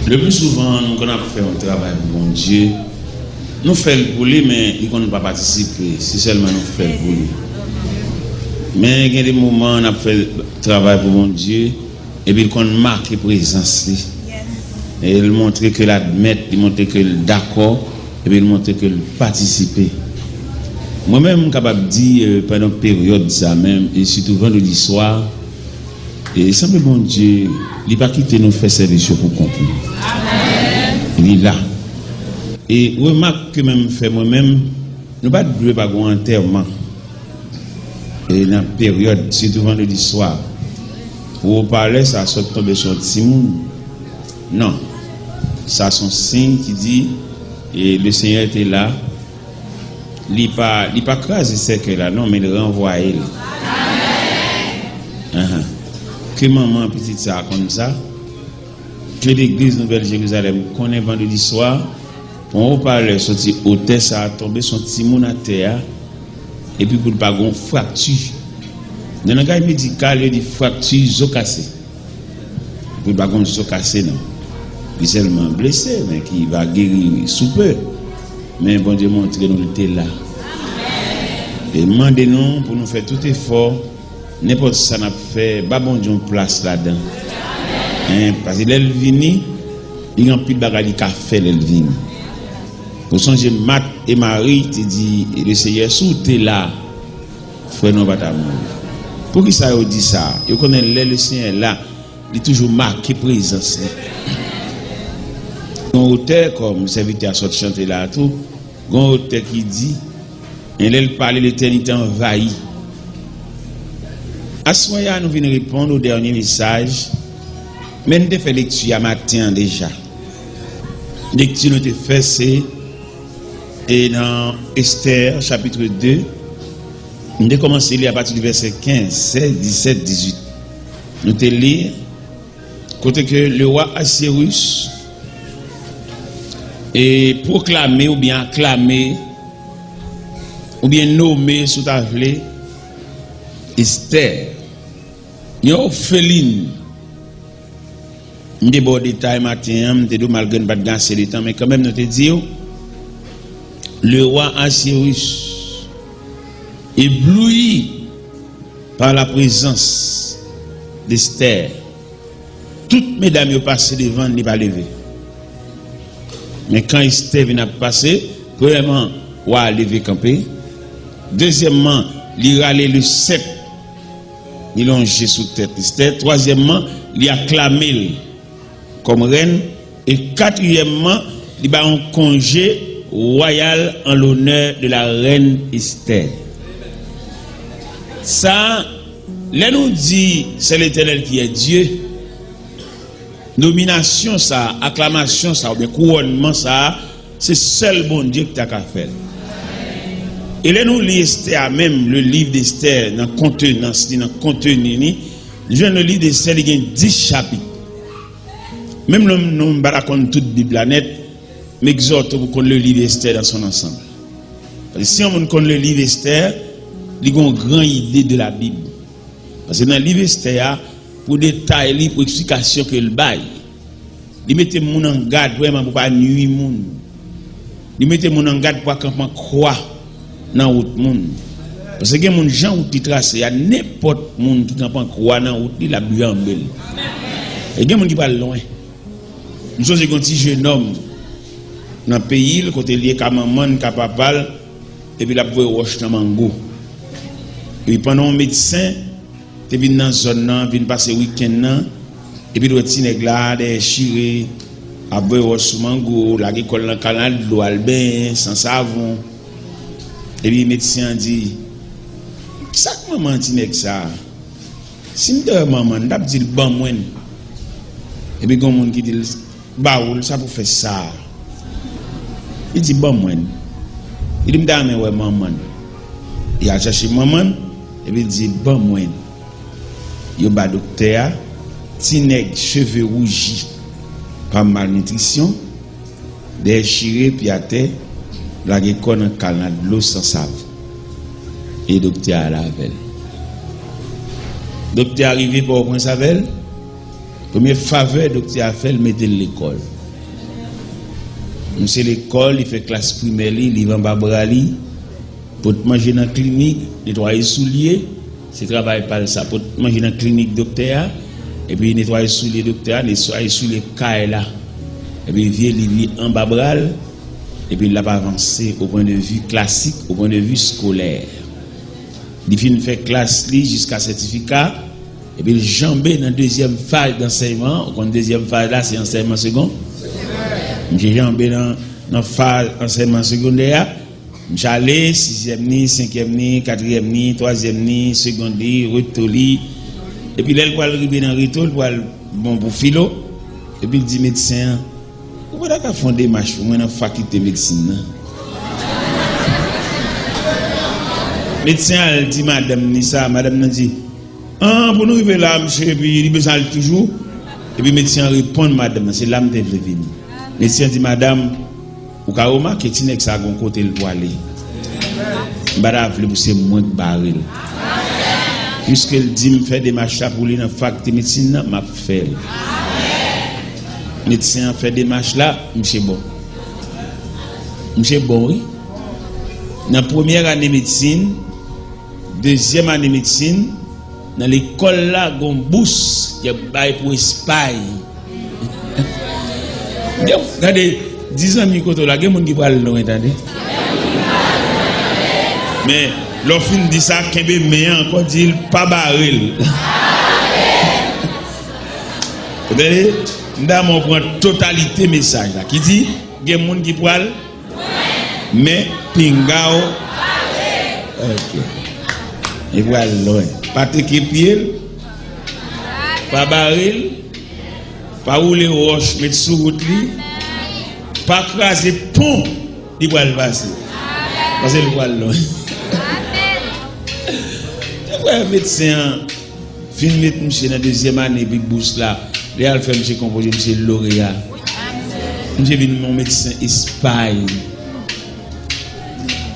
Le plus souvent, nous avons fait un travail pour bon Dieu. Nous faisons pour lui, mais il ne peut pas participer. Si seulement nous faisons pour lui. Mais il y a des moments où on a fait le travail pour mon Dieu, et puis on marque la présence. Et il montre que l'admettre, il montre que d'accord, et puis il montre que participer. Moi-même, je suis capable de dire pendant une période, ça même, et surtout vendredi soir, et semble bon Dieu, il n'a pas quitté nous faire service pour comprendre. Il est là. Et remarque que même fait moi-même, nous ne pouvons pas avoir un enterrement. Et dans la période, surtout vendredi soir, pour parler, ça saute tomber sur le Timoun. Non. Ça, son signe qui dit, et le Seigneur était là. Il n'a pas crasé ce que là, non, mais il renvoie. Que maman, petite ça, comme ça, que l'église Nouvelle Jérusalem connaît vendredi soir, on parle, sorti hôtel, ça a tombé son Timoun à terre. Et puis pour ne pas avoir une fracture. Dans le cas médical, il y a des fractures, ils ont cassé. Pour ne pas avoir une cassé, non. Il est seulement blessé, mais qui va guérir sous peu. Mais bon Dieu montre que nous étions là. Et demandez-nous pour nous faire tout effort. N'importe ce que ça n'a fait, bah bon Dieu, place là-dedans. Parce que l'Elvini, il y a un peu de bagaille qui a fait l'Elvini. Pour changer Matt et Marie, tu dis, le Seigneur, sous t'es là, frère, non, pas ta mourir. Pour qui ça, dit ça? Il connaît le Seigneur là, il est toujours marqué présence. Un auteur, comme le serviteur a sorti chanter là, tout, un auteur qui dit, il parle l'éternité envahie. À ce moment-là, nous venons répondre au dernier message, mais nous avons fait lecture à matin déjà. Lecture nous avons fait, c'est. Et dans Esther, chapitre 2, nous avons commencé à partir du verset 15, 16, 17, 18. Nous allons lire, côté que le roi Assyrus est proclamé ou bien acclamé, ou bien nommé sous ta vlé, Esther, une orpheline. Nous avons bon détail matin, nous avons malgré pas de gagner le temps, mais quand même nous te disons, le roi Assyrus, ébloui par la présence d'Esther, toutes mesdames ont passé devant, n'est pas levé. Mais quand Esther vient passer, premièrement, le roi a levé campé. Deuxièmement, il a râlé le cep, il l'a longé sous tête Esther. Troisièmement, il a acclamé comme reine. Et quatrièmement, il a un congé royal en l'honneur de la reine Esther. Ça, là nous dit, c'est l'Éternel qui est Dieu. Nomination ça, acclamation ça, ou bien couronnement ça, c'est seul bon Dieu qui t'a qu'à faire. Et là nous lisons Esther, même le livre d'Esther, dans le contenu, le livre d'Esther, il y a 10 chapitres. Même nous ne barakons toute la Bible planète, mais exhorte pour qu'on le livre Esther dans son ensemble. Parce que si on connaît le livre Esther, il y a une grande idée de la Bible. Parce que dans le livre Esther, pour détailler, pour explication que le bail, il mettait mon en garde vraiment pour pas nuire moun. Il mettait mon en garde pour qu'on croit dans route moun. Parce que mon gens ou ti tracé, il y a n'importe moun qui n'a pas croire dans route, il a bu en belle. Et il y a moun qui parle loin. Nous sommes un petit jeune homme dans le pays, le côté lié à maman, à papa, et puis la pouvait roche dans mango. Et puis pendant un médecin, tu es dans la zone, tu passer le week-end, et puis tu es là, tu es chiré, à boire roche sur mango, la école dans le canal de l'eau, albin, sans savon. Et puis le médecin dit, ça que maman dit ça. Si je dis maman, je dis bon moi. Et puis il y a des gens qui disent, baoul, ça pour faire ça. Il dit bon moi. Il dit mais ouais maman. Il a cherché maman et puis il dit bon moi. Il y a un docteur, tineg cheveux rougis par malnutrition, déchiré puis à terre, la gécon en canal de l'eau sans savon. Et docteur a lavé. Docteur arrivé pour prendre sa velle. Première faveur docteur a fait, il mettait l'école. c'est l'école, il fait classe primaire, il va en Babrali, pour manger dans la clinique, nettoyer les souliers, c'est travail pas ça, pour manger dans la clinique docteur, et puis nettoyer les souliers docteur, nettoyer les souliers là, et puis il vient en Babral, et puis il va avancer au point de vue classique, au point de vue scolaire. Il finit faire classe jusqu'à certificat, et puis il jambé dans la deuxième phase d'enseignement, la deuxième phase là c'est enseignement second. J'ai jambé dans la phase d'enseignement secondaire, j'allais 6e ni, 5e ni, 4e ni, 3e ni, seconde ni, retour li. Et puis là il va arriver dans retour pour philo, et puis il dit médecin, vous pouvez pas faire des marches pour moi dans la faculté de médecine. Médecin elle dit madame Nissa, madame nan dit pour nous arriver là monsieur, et puis il besoin toujours, et puis médecin répond madame, c'est l'âme de venir. Médecin dit madame, ou ka remarquer que tu ça gon côté le doit aller. Mbada vle c'est moins que baril. Puisque il dit me faire des marches pour lui dans faculté de médecine, m'a fait. Médecin fait des marches là, monsieur bon. Monsieur bon oui. Dans première année médecine, deuxième année médecine, dans l'école là, gon bourse qui bail pour Espagne. Regardez, 10 ans mi koto là, gen moun qui parle non entendez. Mais l'offre dit ça kembe meilleur encore dit pas baril. Vous voyez, on prend totalité message là qui dit gen moun qui parle mais pingao. OK. Et voilà loin. Pas te pied, pas baril, pas rouler roche, mettre sous route li, pas craser pont, il va le passer. Parce que le voit loin. Le médecin, fin mettre monsieur dans la deuxième année, puis bourse là, il a fait monsieur composé, monsieur lauréat. Monsieur venu mon médecin Espagne.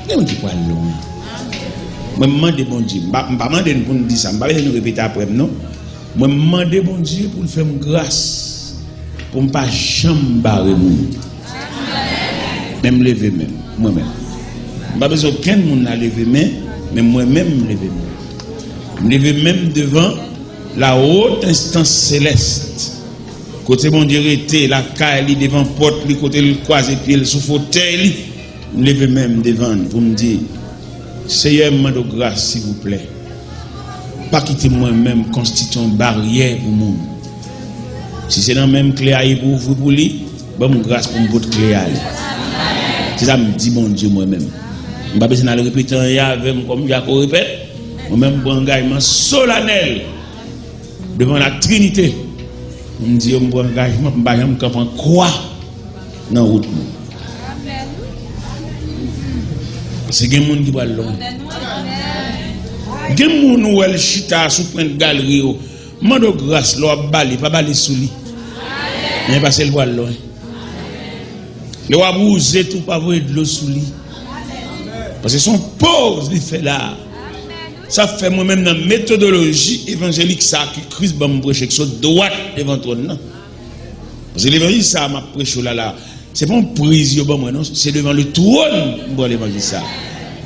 Il y a un qui parle loin. Moi, je demande bon Dieu. Je ne vais pas demander pour nous dire ça. Je ne vais pas nous répéter après, non. Moi, je demande bon Dieu pour faire grâce. Pour ne pas jamais barrer. Même lever même. Moi-même. Je n'ai pas besoin qu'un monde à lever main, mais moi-même lever main. Lever même devant la haute instance céleste. Côté mon Dieu était la caille devant porte, côté le croisé pied sous fauteuil. Lever même devant pour me dire Seigneur, de grâce, s'il vous plaît. Pas quitter moi-même constituer une barrière pour moi. Si c'est dans la même clé à pour vous pour lui, bon grâce pour votre clé à lui. C'est ça me dit mon Dieu moi-même. Je ne vais pas besoin de le répéter avec comme Jacob répète. Moi-même pour engagement solennel devant la Trinité. Je me dis pour engagement pour me camper quoi dans la route. C'est des gens qui vont loin. Des gens qui chita sous point de galerie. Mande grâce, l'eau balé, pas balé sous lui. Mais parce qu'elle voit loin. Le va bouger tout, pas voir de l'eau sous lui. Parce que son pause, il fait là. Ça fait moi-même dans la méthodologie évangélique, ça que Christ va me prêcher, que soit droite devant toi. Parce que l'évangile, ça m'a prêché là. C'est pas un prise, non, c'est devant le trône, bon l'évangile ça.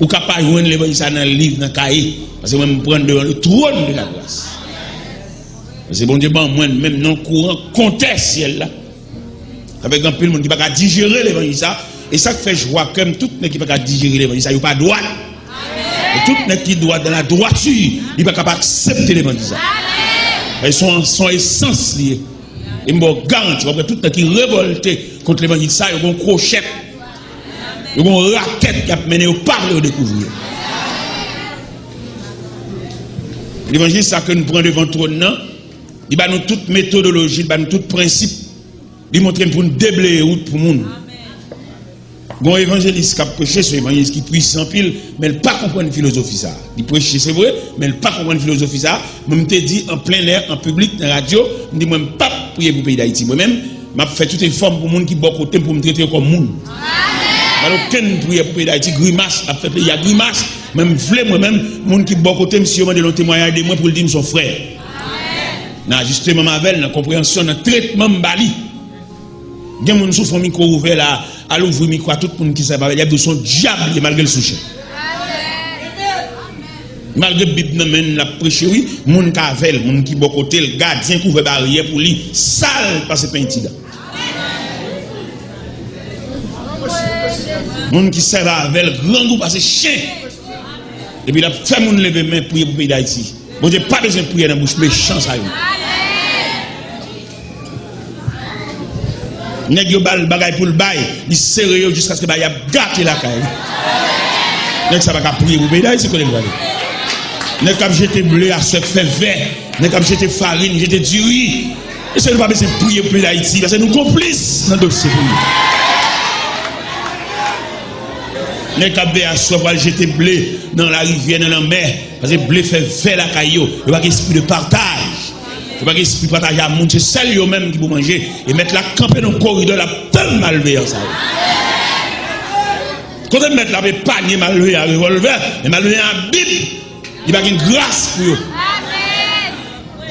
Ou capable de joindre l'évangile ça dans le livre, dans le cahier. Parce que moi, je prends devant le trône de la grâce. Parce que bon Dieu, même non courant, compter ciel là. Avec un peu de monde qui ne peut pas digérer l'évangile ça. Et ça fait joie comme tout le monde qui ne peut pas digérer l'évangile ça, il n'y a pas droit. Et tout le monde qui doit dans la droiture, il ne peut pas accepter l'évangile ça. Ils sont son essence liée. Et je me garantis, tout le monde qui est révolté contre l'évangile ça, il y a un crochet. Il y a une raquette qui a mené au parler au découvrir. L'évangile ça que nous prenons devant le trône, il va nous toute méthodologie, il va nous tout principe. Il montre pour nous déblayer route pour nous. Bon évangéliste qui a prêché, c'est un évangéliste qui puisse sans pile, mais il ne pas comprendre la philosophie ça. Il prêche, c'est vrai, mais il ne pas comprendre la philosophie ça. Moi, je te dis en plein air, en public, dans la radio, je dis, moi, je ne pas prier pour le pays d'Haïti. Moi-même, je fais toutes les formes pour les gens qui sont côté pour me traiter comme monde. Alors, aucun prière pour le pays d'Haïti, grimace, a fait il y a grimace. Même vle moi-même, les gens qui sont côté, monsieur, je demande témoignage de moi pour le dire, son frère. Dans justement, ma veille, dans la compréhension, dans le traitement, Bali. Il y a des gens qui souffrent micro ouvert là, à l'ouvrir micro à tout le monde qui sait pas, il y a des son diable malgré le souci. Malgré Bible la prêcher oui, moun ka vel, moun qui bon côté le gardien couvre barrière pour lui, sale parce que pas intida. Moun qui sert avec grand goût parce que chien. Et puis la fait moun lever main prier pour pays d'Haïti. Bon Dieu pas besoin de prier dans la bouche méchant ça. Nèg yo bal bagay pour le bail, il serre jusqu'à ce que bail a gâté la caille. Nèg ça va ka prier pour pays d'Haïti connait pas. Nèg ka jeter blé à ce fait vert, nèg ka jeter farine, jeter du riz. Et c'est pas besoin de prier pour pays d'Haïti parce que nous complices dans dossier pour nous. Les cabés à soi pour jeter blé dans la rivière, dans la mer. Parce que le blé fait faire la caillou. Il n'y a pas d'esprit de partage. Il n'y a pas d'esprit de partage à monde. C'est celle eux-mêmes qui vont manger. Et mettre la camper dans le corridor, la telle malveillance. Quand on met la panier malveillant à revolver, et malveillant à Bible, il n'y a pas de grâce pour eux.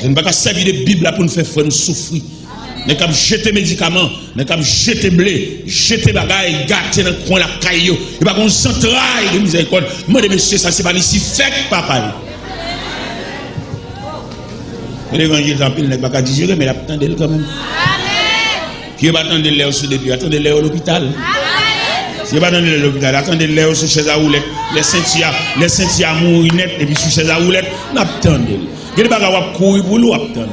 Je ne vais pas servir de Bible pour nous faire nous souffrir. N'est qu'à jeter médicaments, n'est qu'à jeter blé, jeter bagaille, gâter dans le coin la caillou. Il va qu'on s'entraille de miséricorde. Moi, de monsieur, ça c'est pas ici, fait papa. L'évangile en pile n'est pas qu'à digérer, mais il attendait quand même. Qui va attendre l'air sur depuis, attendez l'air à l'hôpital. Si pas attendre l'air à l'hôpital, attendez l'air sur chaise à roulette, les sentiers à mourir net, et puis sur chaise à roulette, n'attendez. Il n'y a pas de courir pour nous, attendez.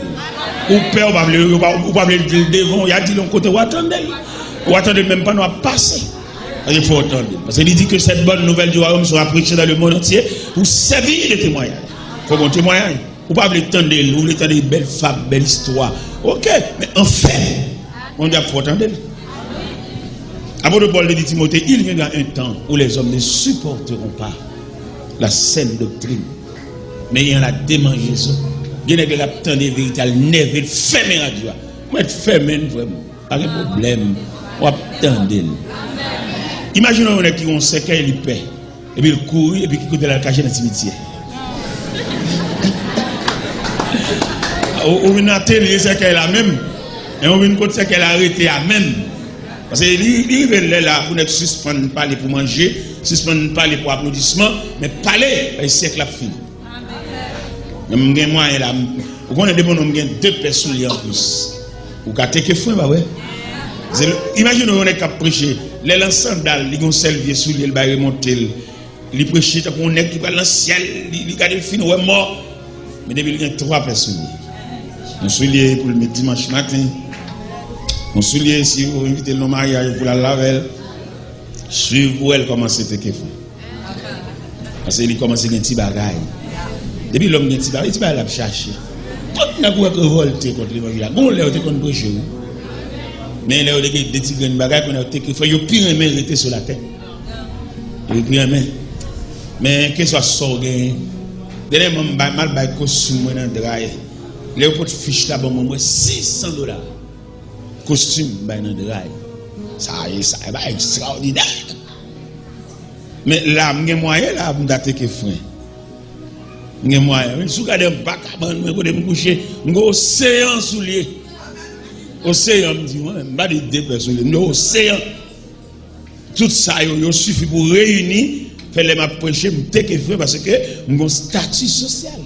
Ou père, ou pas le devant, il y a dit l'on côté, ou attendez même pas nous à passer. Il faut attendre. Parce qu'il dit que cette bonne nouvelle du royaume sera prêchée dans le monde entier pour servir les témoignages. Il faut qu'on témoigne. Ou pas attendre, ou attendre des belles femmes, belles histoires. Ok, mais en fait, on doit faut attendre. Apôtre Paul dit Timothée, il viendra un temps où les hommes ne supporteront pas la saine doctrine, mais il y en a démangeaison. Il y a des gens qui attendent véritables nerveux, fermez la radio. Moi, fermez vraiment. Pas de problème. On attend. Imaginez un qui ont séquelles, il paie. Et puis il court, et puis il coûte la cacher dans le cimetière. On vient à télé, c'est qu'elle a même. Et on vient côté qu'elle a arrêté à même. Parce que il est là pour ne suspendre parler pour manger, suspendre parler pour applaudissement, mais parler, il siècle la fille. Mais moi, vous connaissez des bonhommes, deux personnes en plus. Vous avez que fou, bah ouais. Imaginez, on est qu'à prêcher. Les sandales, ils ont servi sous l'île, ils remonter. Ils prêchent, on est qui va dans le ciel, ils gardent le film, on est mort. Mais depuis, il y a trois personnes. On soulier pour le dimanche matin. On soulier si vous invitez le mariage pour la laver. Suivez-vous, elle commence à être fou. Parce qu'il commence à être un petit bagaille. Depuis l'homme de Tibar, il va chercher. Tout le monde a révolté contre l'évangile. Bon, là, on est contre le mais là, on a des petits bagages qu'on a été qu'il faut pire mériter sur la tête. Il pire mais que ce soit sorgé. Dernièrement, mal bail costume dans le drail. Les autres fiches là, bon, moi, $600. Costume dans le drail. Ça va extraordinaire. Mais là, il y a moyen là, pour dater que frère. Il y a moyen. Si vous regardez un bac à bande, vous pouvez me coucher. Vous avez océan soulier. Océan, me dit, moi, je ne vais pas dire deux personnes. Nous avons océan. Tout ça, il suffit pour réunir, faire les prêcher, me faire parce que nous avons un statut social.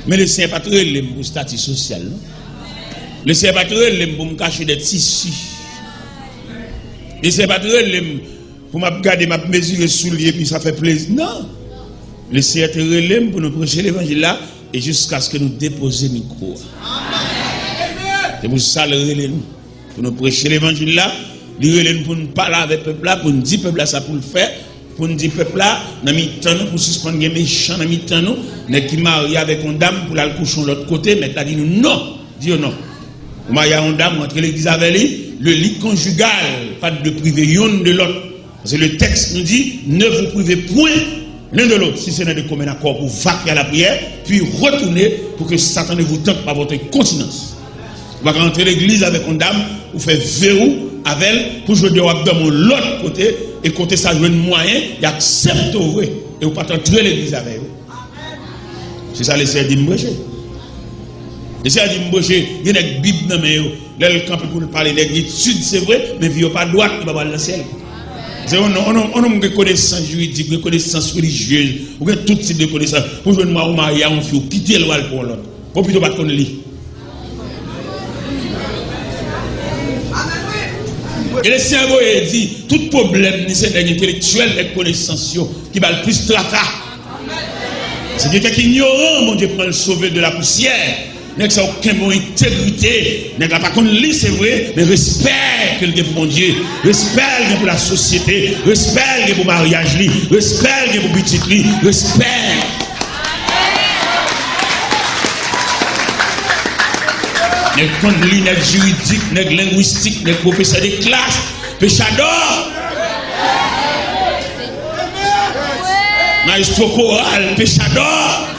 Mais le Seigneur pas très pour le statut social. Non? Le Seigneur pas très pour me cacher des tissus. Le Seigneur pas très pour me garder, ma mesurer soulier, puis ça fait plaisir. Non. Le Seigneur te relève pour nous prêcher l'évangile là et jusqu'à ce que nous déposions le micro. C'est pour ça le relève pour nous prêcher l'évangile là, le relève pour nous parler avec le peuple là, pour nous dire peuple là ça pour le faire, pour nous dire peuple là, dans mi-temps nous pour suspendre les méchants dans mi-temps nous, mais qui marient avec une dame pour aller coucher de l'autre côté, mais t'as dit nous non, dis non. Vous mariez une dame entre l'église avec lui, le lit conjugal, pas de priver l'un de l'autre. Parce que le texte nous dit ne vous privez point l'un de l'autre, si ce n'est de commun accord pour vaquer à la prière, puis retourner pour que Satan ne vous tente par votre continence. Vous allez rentrer l'église avec une dame, vous faites verrou avec elle, pour jouer de l'autre côté, et côté ça jouer un moyen, il accepte vrai, et vous pas entrer l'église avec vous. C'est ça le Seigneur dit me prêcher. Et ça dit m'boucher, il y a une Bible dans mes yeux. Là le camp pour parler d'études c'est vrai, mais il pas droit il va pas dans le ciel. C'est on a connaissance juridique, une connaissance religieuse, ou tout type de connaissance. Pour jouer moi ou marier un fille, quitter le wall pour l'autre. Pour plutôt pas connaître lui. Et le cerveau dit tout problème c'est intellectuel les connaissances qui va le plus tracas. C'est quelqu'un qui ignorant, mon Dieu, prend le sauver de la poussière. N'est que ça aucun mot intégrité. N'est pas qu'on lit, c'est vrai, mais respect que le pour mon Dieu, respect pour la société, respect pour le mariage, respect pour le petit, respect. N'est qu'on lit, n'est juridique, n'est linguistique, n'est professeur de classe, péchador. Maestro choral, péchador.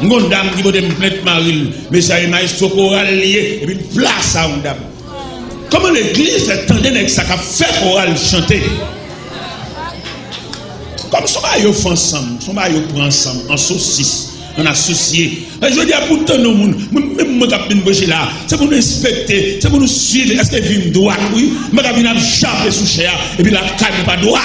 Une dame qui veut me plaindre Maril, mais ça est maestro choral lié, et puis une place à une dame. Comment l'église attendait que ça a fait choral chanter? Comme ça, ils font ensemble, ça ils prennent ensemble, en saucisse, en associé. Je veux dire, pour tout le monde, même moi qui suis là, c'est pour nous respecter, c'est pour nous suivre. Est-ce que vient droit? Oui, moi qui viens chaper sous cher, et puis la canne n'est pas droit.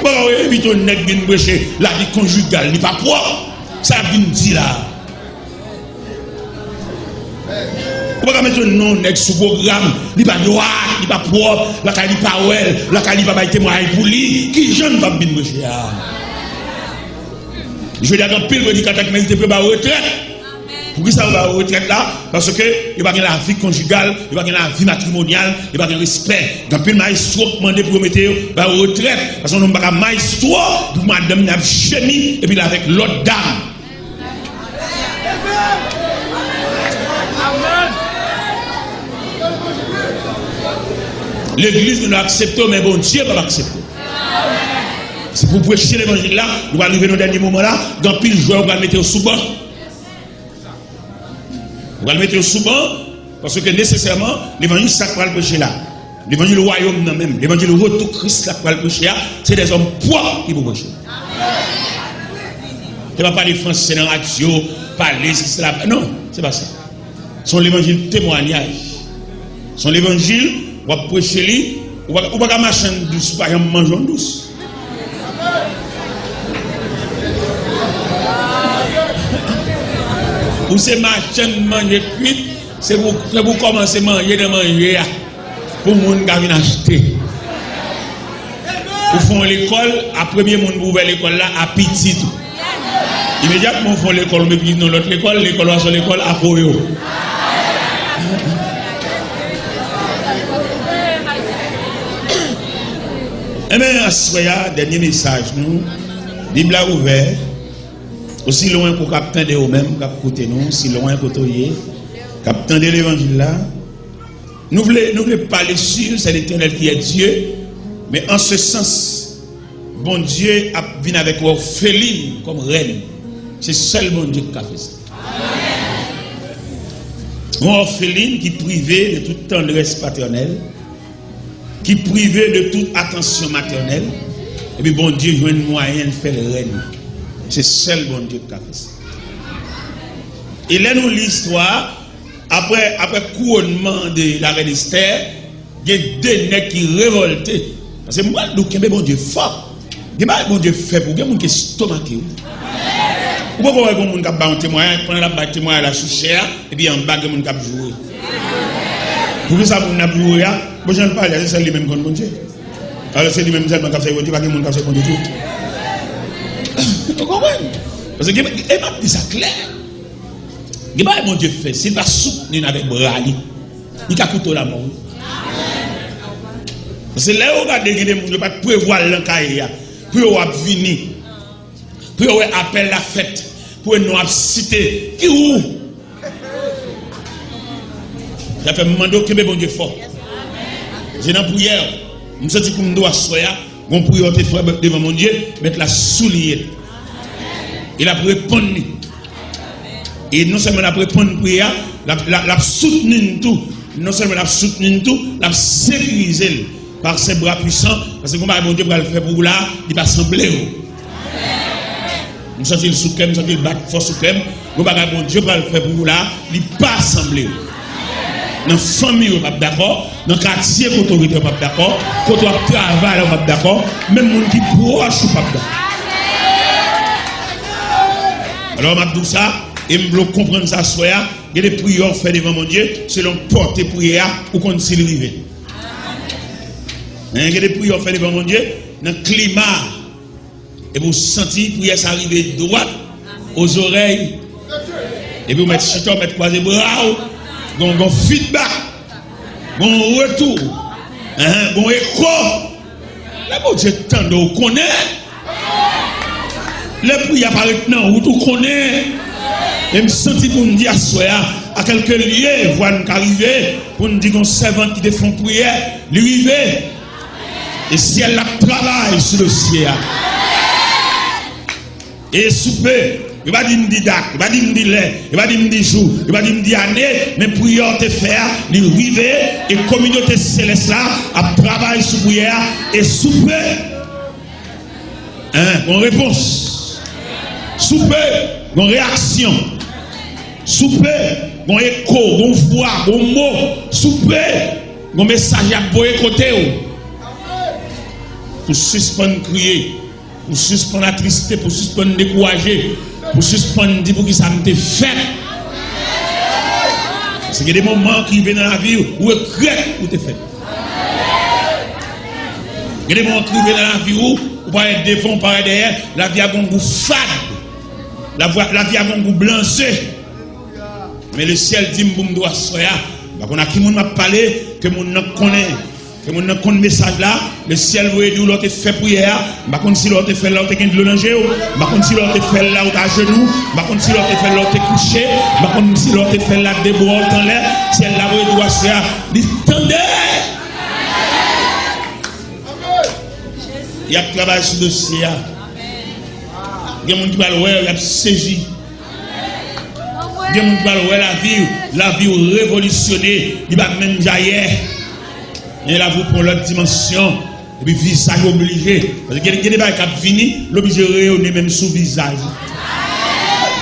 Bon, évite on nèg bien brêcher la vie conjugale n'est pas propre. Ça vient dire là. On va mettre un nom nèg sous programme, il pas droit, il pas propre, la cali pas well, la cali pas bailler témoignage pour lui, qui jeune va bien brêcher là. Je veux dire quand pile prédicateur qui mérite pas retraite. Pour qui ça va retraite là? Parce que il va gagner la vie conjugale, il va gagner la vie matrimoniale, il va gagner respect. Dans pile maestro demandé pour mettre ba retraite parce qu'on n'a pas maestro pour madame n'a chimie et puis là avec l'autre dame. L'église nous accepte mais bon Dieu va l'accepter. C'est pour prêcher l'évangile là, nous va arriver dans le dernier moment là, dans pile joie on va mettre au sous-banc. On va le mettre sous banc parce que nécessairement l'évangile sacral prêcher là. L'évangile royaume non même, l'évangile retour Christ là pour le prêcher là, c'est des hommes poids qui vont prêcher. Tu ne vas pas parler français dans la radio, parler c'est là. Non, c'est pas ça. Son l'évangile témoignage. Son l'évangile, on va prêcher lui, on va pas marcher douce, par exemple manger douce. Ou c'est machin manger cuit, c'est pour commencer à manger de manger pour les gens qui viennent acheter. Ou font l'école, après bien monde pour ouvrir l'école là à petit tout. Immédiatement ils font l'école, mais puis dans l'autre l'école va sur l'école à Koyo. Eh bien, à ce moment-là, dernier message, nous, Bible a ouvert. Aussi loin qu'on capte de nous-mêmes, qu'on côté nous, si loin qu'on toye, capte de l'évangile là. Nous voulons parler sur c'est l'Éternel qui est Dieu, mais en ce sens, bon Dieu a venu avec Orpheline comme reine. C'est seulement Dieu qui a fait ça. Orpheline qui privait de toute tendresse paternelle, qui privait de toute attention maternelle, et puis bon Dieu joue un moyen de faire reine. C'est seul bon Dieu qui a fait ça. Et là, nous l'histoire, après couronnement de la reine Esther, il y a deux nègres qui révoltaient. Parce que moi, nous avons bon Dieu fort. Il y a bon Dieu fait pour quelqu'un qui est stomaqué. Pourquoi il y a des gens qui ont témoignage, pendant la témoignage à la sous-chair, et puis en bas, il y a des gens qui ont joué. Pour ça, vous n'avez joué, je ne parle pas, c'est lui-même contre bon Dieu. Alors c'est lui-même qui a fait bon Dieu, pas quelqu'un qui a fait bon Dieu. Vous comprenez? Parce que il m'a dit ça clair. Il m'a dit mon Dieu fait, s'il va soutenir avec bras, il a coûté la mort. Parce que là où on a des gens qui ne peuvent pas prévoir l'encaille, pour venir, pour appeler la fête, pour nous citer, qui où? Il a fait demander que bon Dieu fort. J'ai dans prière, je me suis dit que je dois soya, mon prière devant mon Dieu, mettre la soulier. Il a répondre. Et non seulement la répondre prière, la soutenir tout, non seulement la soutenir tout, la sécuriser. par ses bras puissants, parce que bon Dieu va le faire pour vous là, il va sembler. Nous sentons le sous-crème, nous sentons le bac fort sous-crème, bon Dieu va le faire pour vous là, il pas sembler. Dans la famille, on n'est pas d'accord. Dans le quartier, quand on n'est pas d'accord. Quand on travaille, on n'est pas d'accord. Même les gens qui proche, on n'est pas d'accord. Alors, je dis ça, et je veux comprendre ça, il y a des prières faites devant mon Dieu, selon porter prière ou qu'on s'y arrive. Il y a des prières faites devant mon Dieu, dans le climat, et vous sentez la prière s'arriver droite aux oreilles, et vous mettez chiton, mettez croisé bras. Bon feedback, bon retour, bon écho. La bon Dieu tant de connaît. Le prière apparaît maintenant, où tout connaît. Et me senti pour me dire à quelques lieux, voir nous arriver, pour nous dire qu'on servant qui te font prière, lui arriver. Et si elle la travaille sur le ciel. Et souper. Il va dire date, il va dire lait, il va dire jour, il va dire année, mais prière te faire, lui river, et communauté céleste là, à travailler sur prière et souper. Bonne réponse. Souper, bonne réaction. Souper, bon écho, bon voix, bon mot. Souper, bon message à boire côté. Pour suspendre crier, pour suspendre la tristesse, pour suspendre décourager. Pour suspendre, dire pour qui ça me fait. Parce qu'il y a des moments qui viennent dans la vie où il regrette où tu fait. Il y a des moments qui viennent dans la vie où vous pouvez être devant, par derrière, la vie a un goût fade. La vie a un goût blancé. Mais le ciel dit que je dois soya. On a qui m'a parlé, que mon ne connaît. Que mon ne connaît message là, le ciel vous dit où l'autre fait prière, par contre si l'autre fait là où tu es de l'ange, par contre si l'autre fait là où tu es à genoux, par contre si l'autre fait là où tu es couché, par contre si l'autre fait là debout en l'air, ciel là où doit se faire, dit tendez. Il y a travail sur le dossier. Il y a des gens qui parlent, il y a saisi. Il y a des gens qui parlent, la vie révolutionnée, il va même jaillir. Et là, vous pour l'autre dimension, et puis visage obligé. Parce qu'il y a des gens qui viennent, l'obligé de rayonner même sous visage.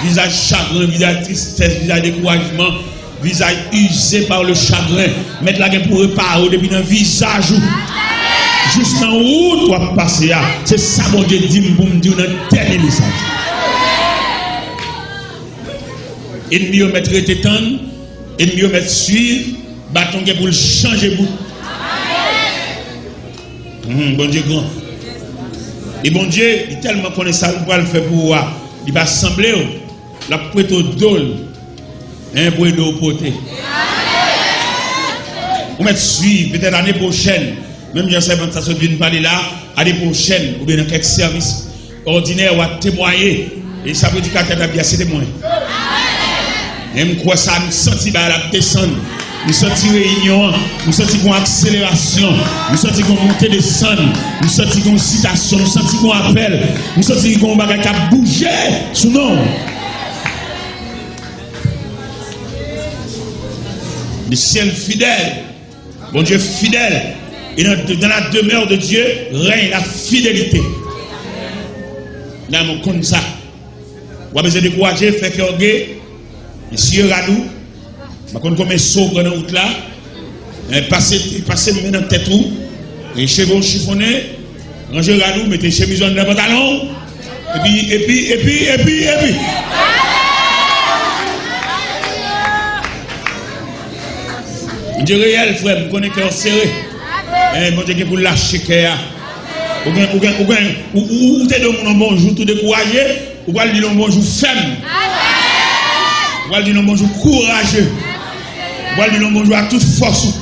Visage chagrin, visage tristesse, visage découragement, visage usé par le chagrin. Mettre la gueule pour réparer depuis dans le visage. Juste en haut, toi passer. C'est ça, mon Dieu dit, pour me dire un dernier message. Ennemi, on met traiter tant, ennemi, on met suivre, bâton pour le changer bout. Bon Dieu grand. Et bon Dieu, il tellement connaît ça, il va le faire pour voir. Il va sembler la prête au dôle. Pour aider au poté. Vous mettez suivre, peut-être l'année prochaine. Même si ça se vient parler là, l'année prochaine, ou bien dans quelques services ordinaires, ou à témoigner. Et ça veut dire qu'à tête bien, c'est témoin. Et je crois ça, nous sentis la descendre. Nous sentons réunion, nous sentons une accélération, nous sentons une montée de descente, nous sentons une citation, nous sentons un appel, nous sentons un bagage qui a bougé sous nous. Le ciel fidèle, bon Dieu fidèle, et dans la demeure de Dieu règne la fidélité. Là, on compte ça. On a besoin de décourager, faire que monsieur Radou. Je ne sais pas si vous avez route là. Passez maintenant dans tête où. Les cheveux chiffonnés. Rangez radou, mettez chemise dans le pantalon. Et puis. Dieu réel, frère, vous connaissez cœur serré. Mon Dieu, pour lâcher cœur. Ou t'es de mon bonjour, tout découragé. Ou va dire bonjour ferme. Ou va dire bonjour courageux. Voilà, nous bonjour à toute force.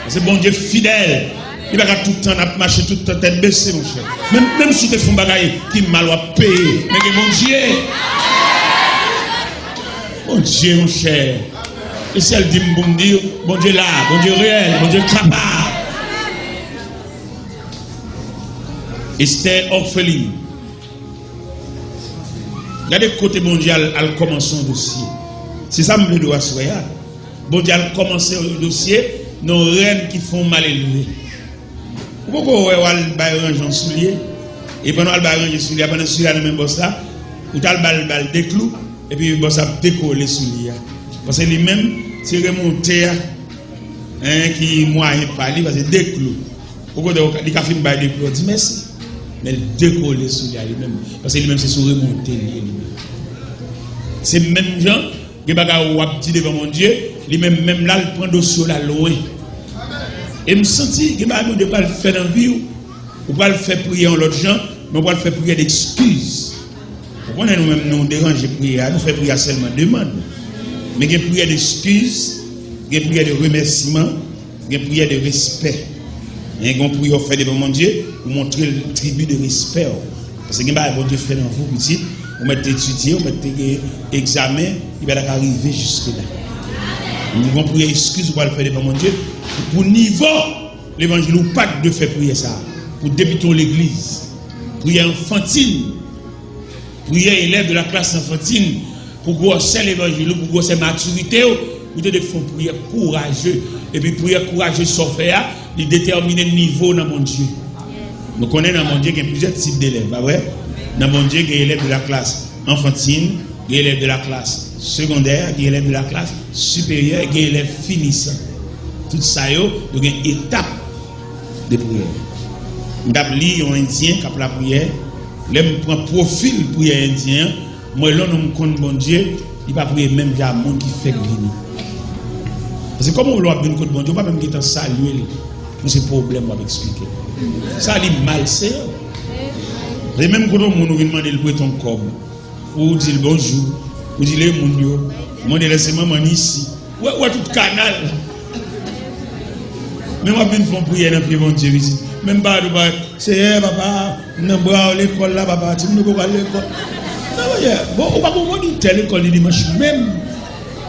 C'est bon Dieu fidèle. Il va tout le temps marcher, toute ta tête baissée, mon cher. Même si tu fais un bagage qui mal à payer. Mais mon Dieu. Mon Dieu, mon cher. Et si elle dit, bon Dieu là, bon Dieu réel, bon Dieu capable. Esther orpheline. Regardez côté mondial, elle commence son dossier. C'est ça que je dois souhaiter. Bon Dieu a commencé le dossier, nos reines qui font mal élevées. Pourquoi on va ranger un soulier et pendant le ranger soulier pendant soulier le même boss là, ou t'as le bal des clous et puis boss a décoller soulier. Parce que lui-même c'est remonté qui moyen pas lui parce que des clous. Pourquoi il a fait une balle de clous dit merci. Mais décoller soulier lui-même parce que lui-même c'est son remonté lui-même. C'est même gens qui bagarre ou dit devant mon Dieu, lui-même même là il prend dossier là loin. Et me senti que nous ne pas le faire dans la vie ou pas le faire prier en l'autre gens, mais on va le faire prier d'excuses. Pourquoi nous-mêmes nous déranger prier, nous faire prier seulement demande. Mais il y a prière d'excuses, il y a prière de remerciement, il y a prière de respect. Il y a une prière fait devant mon Dieu pour montrer le tribut de respect. Parce que il y a bon Dieu fait dans vous petit, vous mettez étudier, vous mettez examen, il va arriver jusque là. Nous avons prier excuse pour le faire devant mon Dieu. Pour niveau l'évangile ou pas de faire prier ça. Pour débuter l'église. Prière enfantine. Prière élève de la classe enfantine. Pour grosser l'évangile, pour grosser maturité. Vous devez faire prière courageux. Et puis prière courageux sans faire, il détermine le niveau dans mon Dieu. Nous connaissons dans mon Dieu qu'il y a plusieurs types d'élèves. Pas vrai? Dans mon Dieu, il y a élèves de la classe enfantine, il y a élèves de la classe secondaire, il y a élèves de la classe supérieure, il y a élèves finissants. Tout ça, il y a une étape de prière. Je lis un indien qui a la prière, je prends profil prière indien, moi là, je me connais bon Dieu, il va prier même via le monde qui fait glini. Parce que comme on l'a bien contre bon Dieu, on ne va pas même quitter saluer, c'est problème, on va expliquer. Ça, il est malsain. Et même quand on nous demande de ton corps, ou dire bonjour, ou dire les mounio, moi je laisse maman ici. Ouais, tout canal. Même à peine font prier dans le pied, mon Dieu, visite. Même pas, c'est papa, nous bras l'école là, papa, tu ne peux pas aller à l'école. Bon, on va pas dire telle école le dimanche même.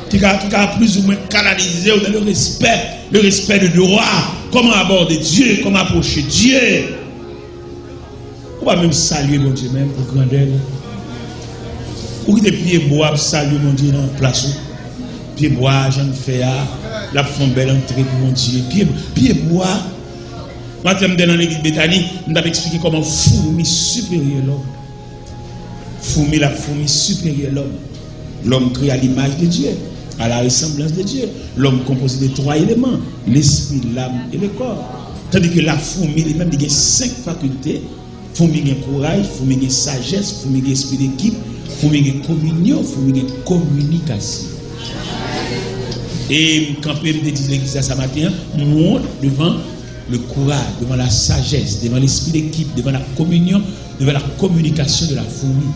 Tu as plus ou moins canalisé dans le respect de droit. Comment aborder Dieu, comment approcher Dieu. On va même saluer mon Dieu même pour grandeur. Ou des pieds bois saluer mon Dieu dans la place. Pieds bois, j'en fais la font belle entrée pour mon Dieu. Pieds bois. Moi, je dans l'église Bethanie, je vais expliquer comment fourmi supérieur l'homme. Fourmi, la fourmi supérieure l'homme. L'homme créé à l'image de Dieu, à la ressemblance de Dieu. L'homme composé de 3 éléments, l'esprit, l'âme et le corps. Tandis que la fourmi, elle-même, il y a 5 facultés. Fourmi a courage, fourmi a sagesse, fourmi a esprit d'équipe, fourmi a communion, fourmi a communication. Et quand je me dis l'église à ce matin, monte devant le courage, devant la sagesse, devant l'esprit d'équipe, devant la communion, devant la communication de la fourmi.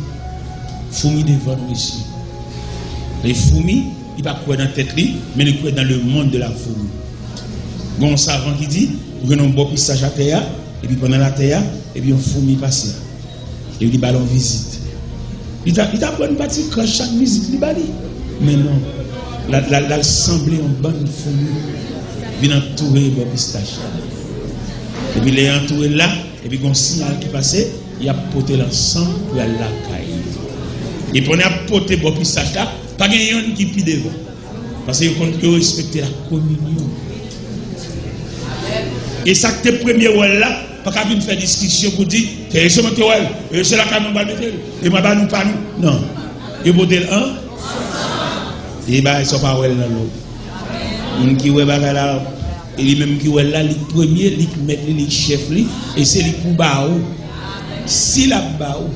Fourmi devant nous ici. Les fourmis, il ne va pas courir dans la tête, mais il courir dans le monde de la fourmi. Il y a un savant qui dit, vous avez un bon pissage à terre, et puis pendant la terre, et puis on fourmi passe. Et il dit, ballon visite. Il t'a pris une partie quand chaque visite, il va dire. Mais non, l'assemblée en bonne fourmi, vient entourer le bon pistache. Et puis il est entouré là, et puis il y a un signal qui passait, il a porté l'ensemble pour aller à la caille. Et pour apporter le bon pistache là, pas de gens qui pide devant. Parce qu'ils respectent la communion. Et ça que tes premiers rôles là, pas qu'à venir faire discussion pour dire, c'est la canon va mettre, et ma ba nous pas nous. Non. Et vous dites un, et bah ils sont pas well dans l'autre. On qui ouais bagarre là, et lui même qui ouais là, les premiers, les mettre les chefs et c'est les pour baou. Si la baou.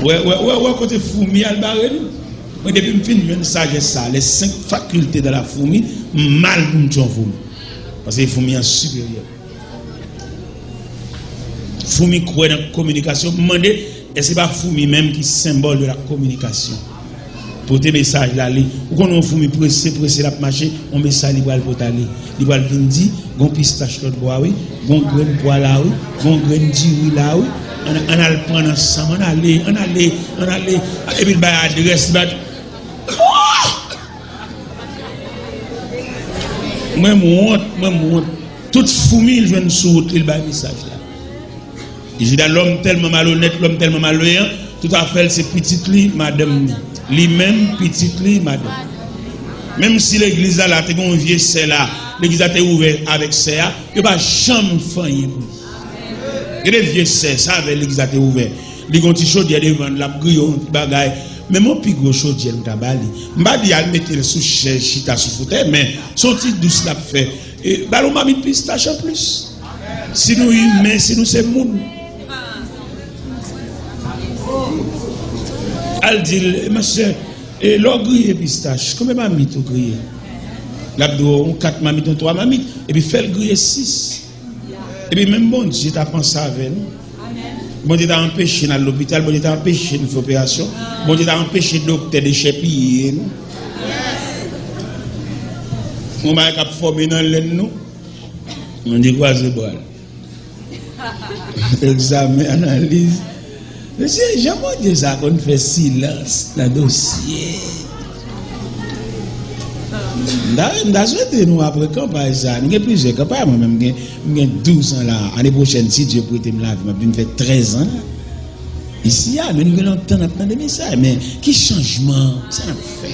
Ouais, côté fourmi, elle barre nous. Moi, depuis que je finis une sagesse, ça, les 5 facultés de la fourmi, mal pour nous fourmi. Parce que les fourmis sont supérieures. Fourmi croit dans la communication. Demandez, est-ce que c'est pas fourmi même qui est symbole de la communication? Pour tes messages là, ou quand on fourmi pressé la marcher, on message libre pour aller. Il va venir dire, gon pistache l'autre bois oui, gon graine bois là oui, gon graine diri là oui. On a le prendre ensemble, on allait, et puis il va adresse, moi, monte, toute fourmi, je viens sur il va un message là. Il dit l'homme tellement malhonnête, l'homme tellement malveillant, tout à fait, c'est petite li, madame lui-même, petite li, madame. Même si l'église là, tu as un vieux c'est là, l'église a été ouverte avec ça, il n'y a pas jamais failli. Il y a des vieux serres, ça avec l'église a été ouverte. Les gens qui sont devant la grille, bagaille. Mais mon plus gros chose, j'ai le tabali. Je ne vais pas mettre le sous-chèche, chita sous fauteuil, mais son petit douce l'a fait. Et bah, on m'a mis de pistache en plus. Si nous humains, si nous c'est monde. Elle dit, monsieur, et l'or grillé pistache, combien m'a mis tout grillé? L'abdo, 4 mamites, 3 mamites, et puis fait le griller 6. Et puis même bon Dieu t'a pensé avec nous. Bon Dieu t'a empêché dans l'hôpital, bon Dieu t'a empêché de faire opération, bon Dieu t'a empêché de docteur de chépier nous. On m'a formé dans l'aine nous. On dit quoi c'est bon? Examen, analyse. J'ai jamais dit ça qu'on fait silence dans le dossier. Nous souhaité nous après campagne ça. Nous avons plusieurs campagnes, moi-même, j'ai 12 ans là. L'année prochaine, si Dieu peut me laver, je vais faire 13 ans. Ici, nous avons longtemps de messages, mais qui changement ça n'a fait?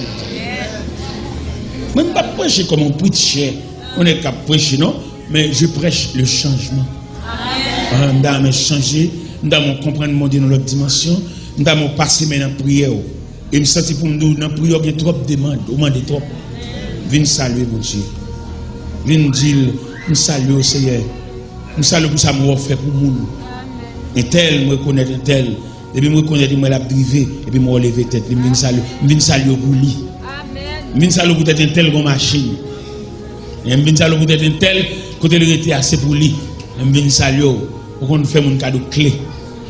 Moi, je ne vais pas prêcher comme on prêche. On est capable de prêcher, non? Mais je prêche le changement. Nous avons changé, nous avons comprendre mon Dieu dans l'autre dimension, nous avons passé maintenant en prière. Et je me sens pour nous, dans la prière, il y a trop de demandes, on demande trop. Viens saluer mon Dieu. Viens dire, nous saluer au Seigneur. Nous saluer pour ça, nous fait pour nous. Et tel, me reconnaître un tel. Et puis, me reconnaître, moi, la privé. Et puis, moi, lever tête. Je viens saluer pour lui. Je viens saluer pour être un tel comme machine. Et je viens saluer pour être un tel, côté le était assez pour lui. Je viens saluer pour qu'on fait mon cadeau clé.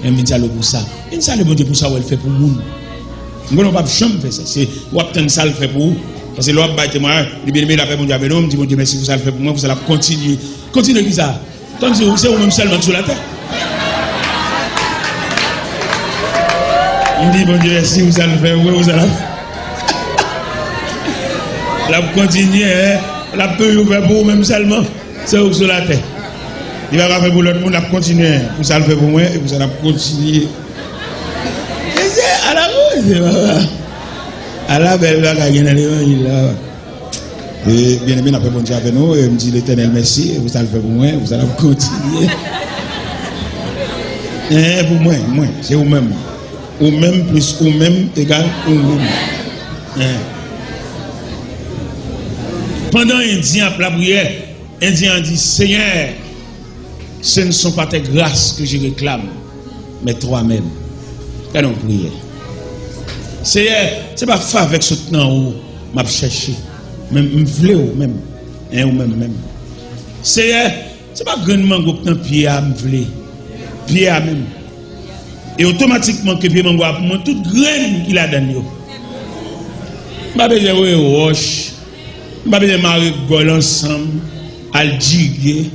Je viens saluer pour ça. Je viens saluer mon Dieu pour ça, elle fait pour nous. Je ne vais pas jamais faire ça. C'est, ou obtenir ça, le fait pour vous. Parce que l'homme bâtit moi, il bien aimé la paix, mon Dieu, avec nous, me dit, mon Dieu, merci, vous allez faire pour moi, vous allez continuer. Continuez comme ça. Tant que c'est vous-même seulement sur la terre. Il me dit, mon Dieu, merci, vous allez faire, vous allez la continuer, la paix, vous faire pour vous-même seulement, c'est vous sur la terre. Il va pas faire pour l'autre monde, la continuer. Vous allez faire pour moi, et vous allez continuer. Et c'est à la rose, à la belle vague, il y a l'évangile là. Et bien aimé, après bon Dieu avec nous, et me dit l'Éternel merci, vous allez faire pour moi, vous allez continuer. Et pour moi, c'est vous-même. Vous-même plus vous-même égale vous-même. Pendant Indien après la prière, Indien dit Seigneur, ce ne sont pas tes grâces que je réclame, mais toi-même. Quand on prie. Seigneur, c'est pas fait avec ce temps où m'a cherché. Même vle ou même. Ou même. Seigneur, c'est pas grandement que tant pied à me vle. Pied à même. Et automatiquement que pied mango pour moi toute graine qu'il a dans yo. M'a besoin de roche. M'a besoin de marrer gol ensemble, al diguer,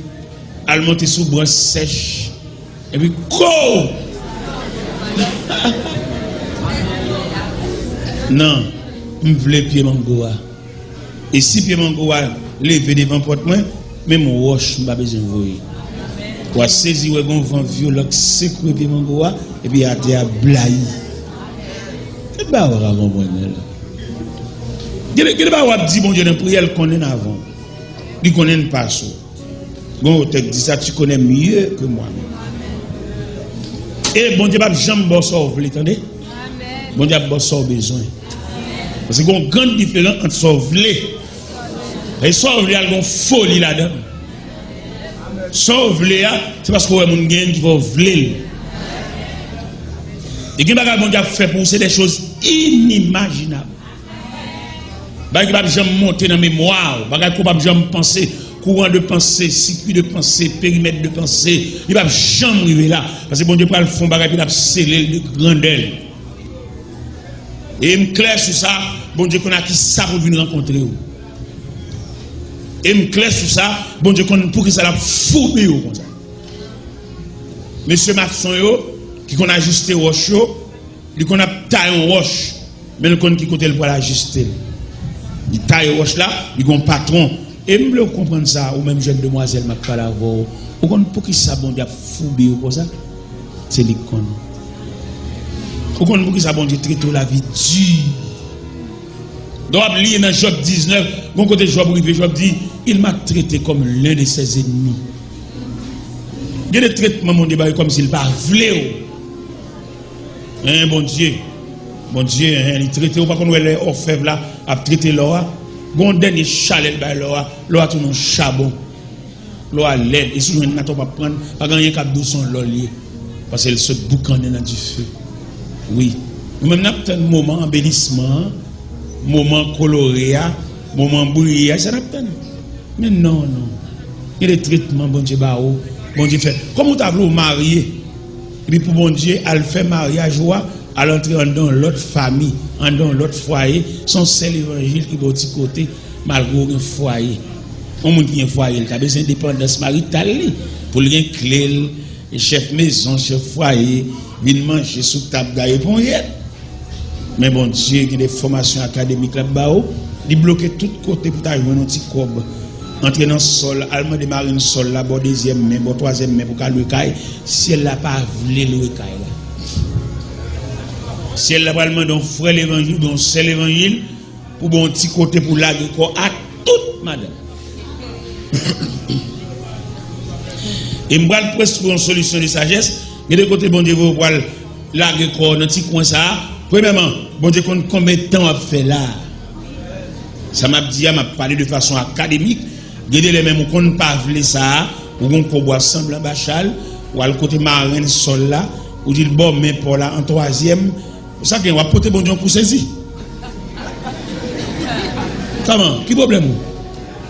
al monter sous branche sèche. Et puis go. Non, je veux pied mangoa. Et si pied mangoa levé devant porte moi, même mon roche, je n'ai pas besoin de voir. Pour saisir un vent violent, secouer pied mangoa, et puis à terre blaye. C'est pas vrai, vous comprenez. Qu'est-ce que vous dites, mon Dieu, dans la prière qu'on est avant? Il connaît pas ça. Bon, tu dis ça, tu connais mieux que moi. Et bon Dieu, pas jamais bosser, vous l'entendez? Bon Dieu, bosser besoin. Parce qu'il y a une grande différence entre sauver et sauver, il y a une folie là-dedans. Sauver, c'est parce qu'il y a des gens qui vont vouler. Et qui va bon Dieu fait pour c'est des choses inimaginables. Bah qui va jamais monter dans la mémoire, bah qui va jamais penser, courant de pensée, circuit de pensée, périmètre de pensée, il va jamais arriver là parce que bon Dieu prend le fond bagage il a scellé de grandeur. Et me clair sur ça, bon Dieu qu'on a qui ça pour venir rencontrer vous. Et me clair sur ça, bon Dieu qu'on pour que ça la fourbe comme ça. Monsieur maçon yo qui qu'on a ajusté roche yo, lui qu'on a taillé en roche, mais le qu'on qui côté le pour l'ajuster. Il taille roche là, il gon patron. Et me le comprendre ça ou même jeune demoiselle m'a pas la voir. Ou qu'on pour qui ça bon Dieu fourbe comme ça. C'est l'icône. Ou qu'on pour qui ça bon Dieu traite la vie dure. Donc lire dans Job 19, bon côté Job rivé, Job dit il m'a traité comme l'un de ses ennemis. Il y a des traitements, mon débat, comme s'il pas voulait. Hein, bon Dieu, il traite ou pas qu'on les orfèvres là, a traité l'or. Bon dernier chalet ba l'or tout mon charbon. L'or l'aide et si on n'a pas prendre pas gagner cap 200 l'olier parce qu'elle se boucan dans du feu. Oui. Nous même n'a un moment embellissement, moment coloré, moment brillant, ça n'a pas. Mais non. Il y a des traitements bon Dieu ba bon Dieu fait. Comme tu as voulu marier et puis pour bon Dieu, elle fait mariage à l'entrée dans l'autre famille, dans l'autre foyer, son seul évangile qui va au petit côté, malgré un foyer. On monde qui a un foyer, il a besoin d'indépendance maritale pour lui un clé, chef maison, chef foyer, vient manger sous table d'ailleurs pour y être. Mais bon Dieu, il y a des formations académiques là-bas, il bloque tout côté pour t'arriver un petit cob. Entrer dans le sol, allemand démarrer le sol là, bon deuxième main, bon troisième main pour le caille, si elle n'a pas voulu le caille là. Si elle n'a pas demandé un frère l'évangile, un seul évangile, pour bon petit côté pour laguer corps à toute madame. Et je vais presque pour une solution de sagesse, et de côté bon Dieu vous laguer corps dans petit coin ça. Premièrement, bon Dieu combien de temps a fait là. Ça m'a dit, m'a parlé de façon académique. Gardez les mêmes qu'on ne pas vle ça, ou qu'on peut boire ensemble en bachal, ou à le côté marin sol là, ou dit bon mais pour là en troisième, ça qu'on va porter bon Dieu pour saisir. Comment? Qui problème?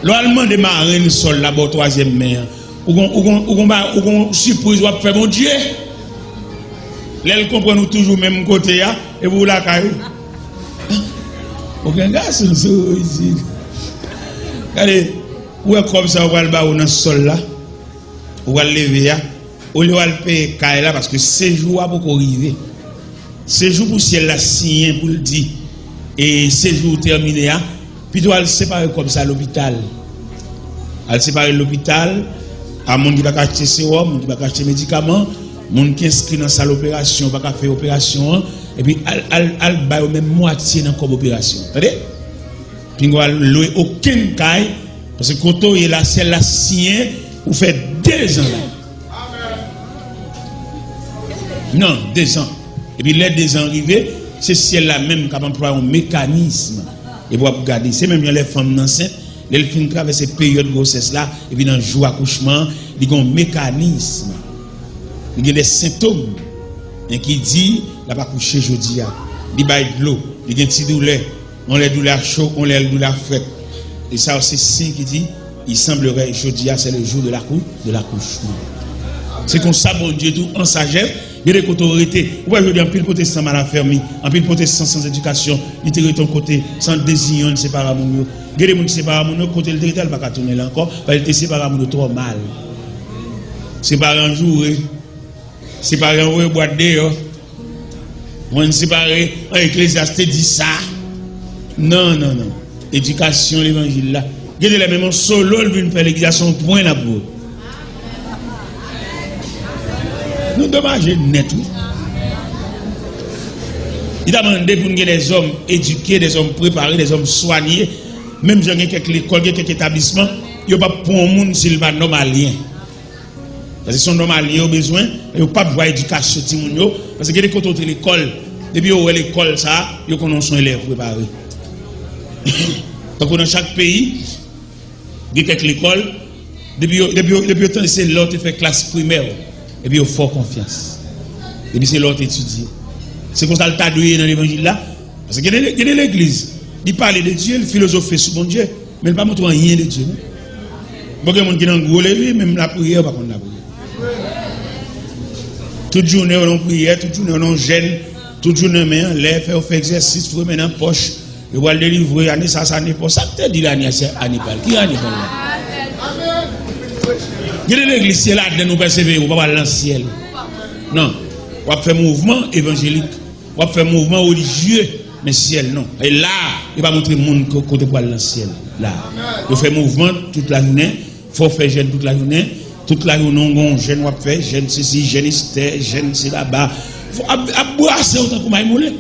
L'allemand de marin sol là, bon troisième main, ou qu'on surprise ou faire bon Dieu. L'elle comprend nous toujours même côté là, et vous la caillou. Aucun gars sur ici. Regardez. Ou est comme ça, on va le bas dans le sol là, on va le lever là, on va le payer là parce que ces jours à beaucoup arriver. Ces jours pour ciel la signé pour le dire, et ces jours terminés, puis on va le séparer comme ça à l'hôpital. Elle séparer l'hôpital, à mon qui va acheter sérum, mon qui va acheter médicaments, mon qui inscrit dans salle d'opération, va faire opération, et puis elle va même moitié dans comme opération. Attendez? Puis on va louer aucun caille. Parce que quand on est là, c'est la sienne, vous faites 2 ans là. Non, 2 ans. Et puis les 2 ans arrivés, c'est celle-là même qui a employé un mécanisme. Et vous regardez, c'est même les femmes enceintes, les filles traversent cette période de grossesse là, et puis dans le jour d'accouchement, il y a un mécanisme. Il y a des symptômes qui dit, là pas coucher jeudi, il y a de l'eau, il y a une petite douleur, on les douleurs chaudes, on les douleurs fraîches. Et ça c'est signe qui dit, il semblerait jeudi c'est le jour de l'accouchement. C'est comme ça, bon Dieu, tout en sagesse, il y a des côtés autorités. Vous voyez, en pile protestant mal affermi, en pile protestant sans éducation, il te ton côté, sans désignant, il sépare à mon. Il y a des gens qui séparent à mon côté, le territoire, il ne va pas tourner là encore, parce qu'il te sépare à mon trop mal. Séparer en jour, séparer en boîte d'ailleurs. On sépare en Ecclésiaste dit ça. Non. Éducation, l'évangile là. Regardez les mêmes solo, il vient faire l'éducation point là pour. Nous dommage net. Il a demandé pour nous des hommes éduqués, des hommes préparés, des hommes soignés. Même si il y a quelques écoles, quelques établissements, il n'y a pas pour un monde s'il va normalien. Parce que son normalien a besoin, il n'y a pas de voie éducation. Parce que quand on est à l'école, depuis où est l'école, ça, il y a son élève préparé. Donc dans chaque pays, il y a quelques écoles, depuis le temps, c'est l'autre qui fait classe primaire. Et puis il faut confiance. Et puis c'est l'autre étudier. C'est comme ça le tas de dans l'évangile là. Parce qu'il y a l'église. Il parle de Dieu, il philosophie sur mon Dieu. Mais il ne pas montrer rien de Dieu. Bon, il y a des gens qui ont gros levé, même la prière, pas contre la prière. Toute journée, on prière, toute journée, on gêne, toute journée, on lève, on fait exercice, on met dans la poche. Il va le délivrer, année ça, année pour ça. Ça dit l'année, c'est Hannibal. Qui est Hannibal là? Il y a l'église, c'est là, de nous persévérer, on va pas dans le ciel. Non. On va faire mouvement évangélique. On va faire mouvement religieux, mais ciel, non. Et là, il va montrer le monde côté pour aller dans le ciel. Là. Il fait mouvement toute la journée. Il faut faire jeûne toute la journée. Toute la journée, on jeûne, on va faire jeûne ceci, jeûne ici, jeûne c'est là-bas. Il faut boire, c'est autant pour m'aïmouler.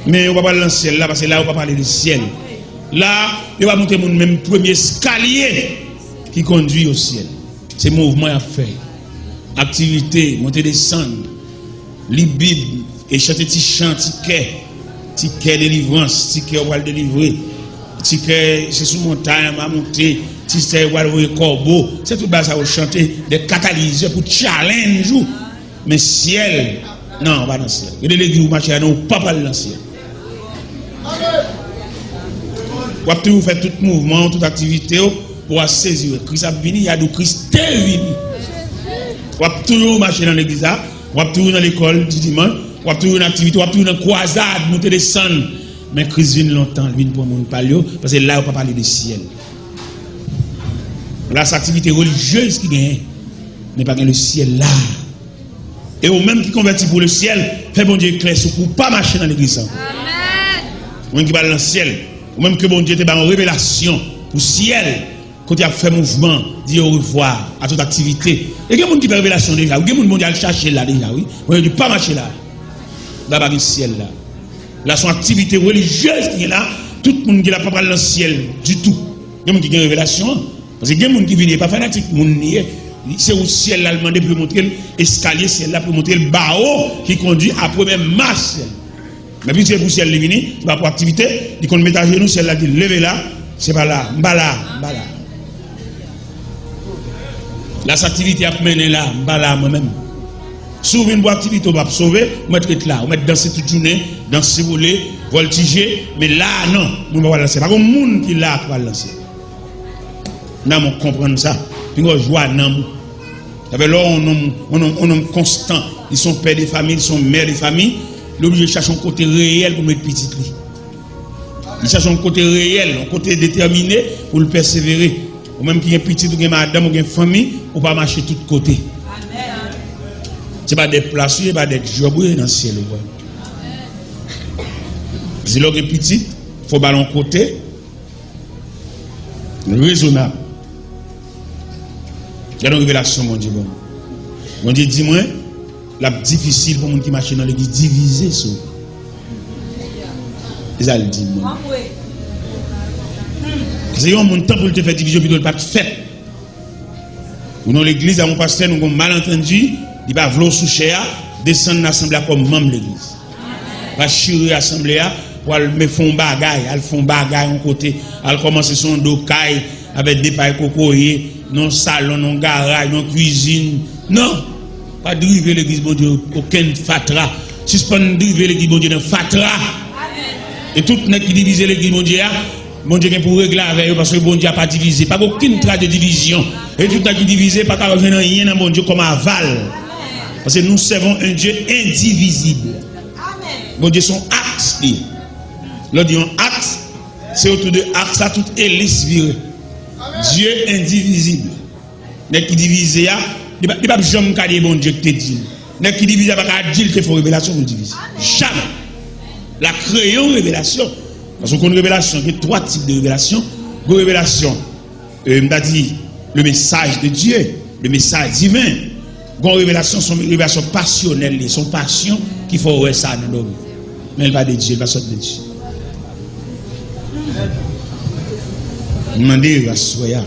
Mais on va pas aller dans le ciel là, parce que là, on va parler du ciel. Là, il va monter mon même premier escalier qui conduit au ciel. C'est mouvement à faire. Activité, monter, descendre, lire Bible et chanter petit chant, ticket délivrance, ticket on va le délivrer, ticket c'est sous montagne, on va monter, ticket on va le corbeau. C'est tout bas ça va chanter des catalyseurs pour challenge. Mais ciel, non, on va dans le ciel. Il y a des l'église où marcher, non, pas dans le ciel. Vous faites tout mouvement, toute activité pour saisir. Christ a venu, il y a du Christ est venu. Vous toujours marcher dans l'église, vous toujours dans l'école du dimanche, vous toujours dans l'activité, vous toujours dans la croisade, monter descendre. Mais Christ vient longtemps, il vient pour mon palio, parce que là, on ne peut pas parler du ciel. Là, cette activité religieuse qui gagne, n'est pas le ciel là. Et au même qui convertit pour le ciel, fait bon Dieu clair pour ne pas marcher dans l'église. Amen. Ou même qui parle dans le ciel. Ou même que bon Dieu te donne une révélation pour le ciel, quand il a fait mouvement, dit au revoir à toute activité. Et il y a des gens qui fait révélation déjà, ou il y a des gens qui chercher là déjà, oui. Il ne pas marcher là. Là, il y a le ciel là. Là, son activité religieuse qui est là, tout le monde qui n'a pas parlé dans le ciel du tout. Il y a des gens qui ont une révélation. Parce que il y a des gens qui viennent pas fanatique, c'est au ciel là, demandé pour montrer l'escalier, ciel là, pour montrer le barreau qui conduit à première marche. Mais puis c'est pour ciel le vini, tu vas pour activité, il compte mettre à genoux, ciel là, dit levez là, c'est pas là, mbala. La cette activité a mené là, mbala moi-même. Souvent une bonne activité, on va sauver, on va être là, on va danser toute journée, danser, voler, voltiger, mais là non, on va lancer. Pas comme monde qui là qui va lancer. Non, on comprend ça. Puis on joie non. Avec là on homme constant, ils sont pères de famille, ils sont mères de famille. L'obligé de chercher un côté réel pour mettre petit lui. Il cherche un côté réel, un côté déterminé pour le persévérer. Ou même qui est petit, ou qui est madame, ou qui est famille, ou pas marcher de tous côtés. Ce n'est pas des places, ce n'est pas des jobs dans le ciel. Si l'on est petit, il faut ballon côté raisonnable. Il y a une révélation, mon Dieu. Mon Dieu, dis-moi. La difficile pour les gens qui marchent dans l'église, diviser ça. Ils allaient dire, moi. C'est un temps pour te faire division, puis ne pas te faire. Ou dans l'église, à mon pasteur, nous avons malentendu, il va vouloir sous cher, descendre dans l'assemblée comme membre de l'église. Il va chirer l'assemblée, pour aller faire un bagage, elle fait un bagage en côté, elle commence son dos caille avec des pailles cocoyer, non salon, non garage, non cuisine. Non! Pas driver l'église, bon Dieu, aucun fatra. Suspendre driver l'église, bon Dieu, dans fatra. Et tout le monde qui divise l'église, bon Dieu, pour régler avec eux, parce que bon Dieu n'a pas divisé. Pas aucune trace de division. Et tout le monde qui divise, pas qu'à revenir rien dans bon Dieu comme aval. Parce que nous servons un Dieu indivisible. Bon Dieu, son axe. Lorsqu'on dit un axe, c'est autour de axe, ça tout hélice virée. Dieu indivisible. Mais qui divise, il n'y a pas de jamais qui bon Dieu te dit. Mais qui divise, il n'y a pas de dire qu'il faut révélation pour diviser. Jamais. La création révélation. Parce qu'on a une révélation, il y a trois types de révélations. Une révélation, on a dit le message de Dieu, le message divin. Une révélation, sont une révélation passionnelle, son passion qu'il faut voir ça dans l'homme. Mais elle va de Dieu, elle va sortir de Dieu. Demandez à Soya,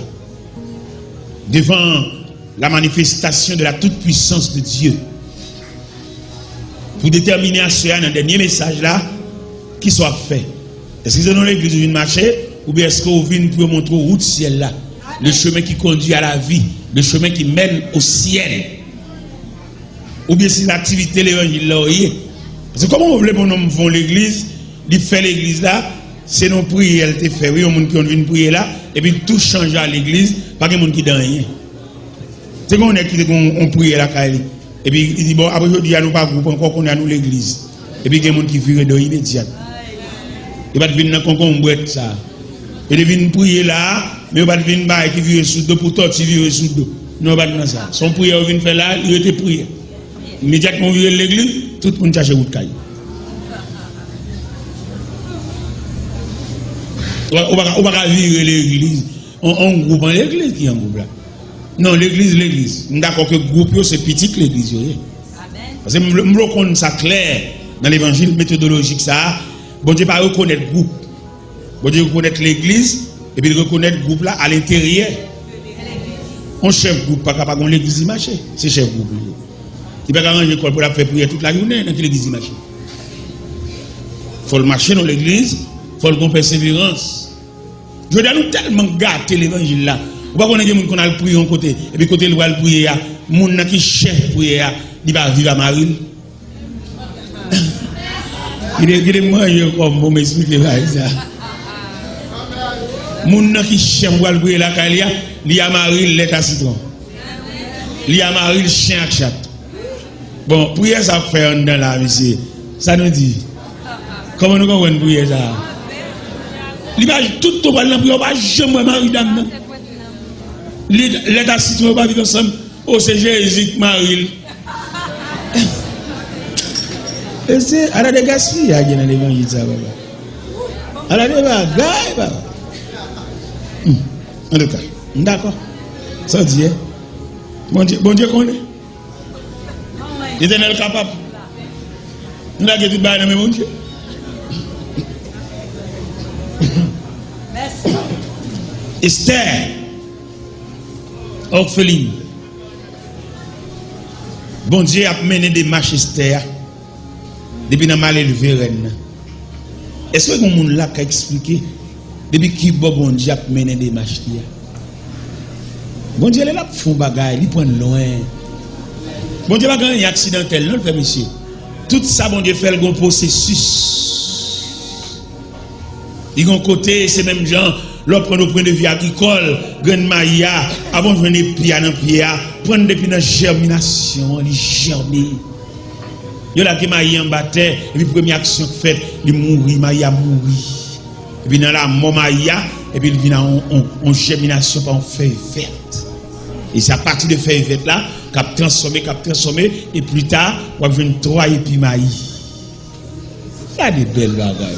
devant la manifestation de la toute-puissance de Dieu, pour déterminer à Soya dans le dernier message là, qui soit fait. Est-ce que c'est dans l'église où vous venez marcher, ou bien est-ce que vous venez pour montrer la route ciel là, le chemin qui conduit à la vie, le chemin qui mène au ciel, ou bien c'est l'activité l'évangile là. Parce que comment vous voulez que mon homme font l'église, il fait l'église là, c'est nos prières, elle te fait, oui, il y a des gens qui viennent prier là, et puis tout change à l'église, pas de gens qui ne donnent rien. C'est qu'on est qui on prie là, et puis il dit, bon, après je dis à nous pas groupe, encore qu'on est à nous l'église. Et puis il y a des gens qui virent de immédiat. Il va venir dans le concombre ça. Il vient prier là, mais il va venir qui vire sous dos pour toi, tu vire sous dos. Non, pas dans ça. Son prière vient faire là, il était prié. Immédiatement vire l'église, tout le monde cherche route caille. On va virer l'église. On groupe en l'église qui est en groupe là. Non, l'église. D'accord que le groupe c'est petit l'église. Parce que je me ça clair dans l'évangile méthodologique ça. Bon Dieu pas reconnaître groupe. Bon Dieu reconnaître l'église et puis reconnaître le groupe là à l'intérieur. On chef groupe pas capable de l'église marcher, c'est chef groupe. Il pas arranger école pour la faire prier toute la journée dans l'église marcher. Faut le marcher dans l'église, faut le persévérance. Je dois nous tellement gâter l'évangile là. Ou pas qu'on a des gens qui ont prié en côté et puis côté le prier ya, moun qui chef prier ya, il va vivre à Marine. Il est manger comme on m'explique ça. Moun qui chien boile pour la calia, li a mari lait à citron. Li a mari le chien à chat. Bon, prière ça fait dans la monsieur. Ça nous dit. Comment nous comprenons prière ça? Li va tout to parler prière pas jamais mari dame. Lait à citron pas vivre ensemble. Oh c'est Jésus Marie. Et c'est à la dégaspille à dans l'évangile ça baba. À la dégaspille baba. En tout cas, d'accord. Ça dit, bon Dieu connaît. L'éternel capable. Nous avons tout bail dans mon Dieu. Merci. Esther, orpheline. Bon Dieu a mené des marches Esther depuis dans mal élevé reine. Est-ce que mon là qui a expliqué depuis qui bon Dieu a mené des marches là? Bon Dieu est là pour faire bagaille, il prend loin. Bon Dieu va gagner un accidentel, non le fait monsieur. Tout ça bon Dieu fait le bon processus. Il un côté c'est même gens l'on prend au point de vue agricole, grain maïa, avant de venir pied dans pied, prendre depuis dans germination, il germer. Il y a qui maïa en battait et puis première action faite, il mourit, maïa mourit. Et puis dans la mort maïa et puis il vient en germination par une feuille verte. Et c'est à partir de feuille verte là qu'a transformé et plus tard on va venir 3 épis maïs. Ça des belles bagailles.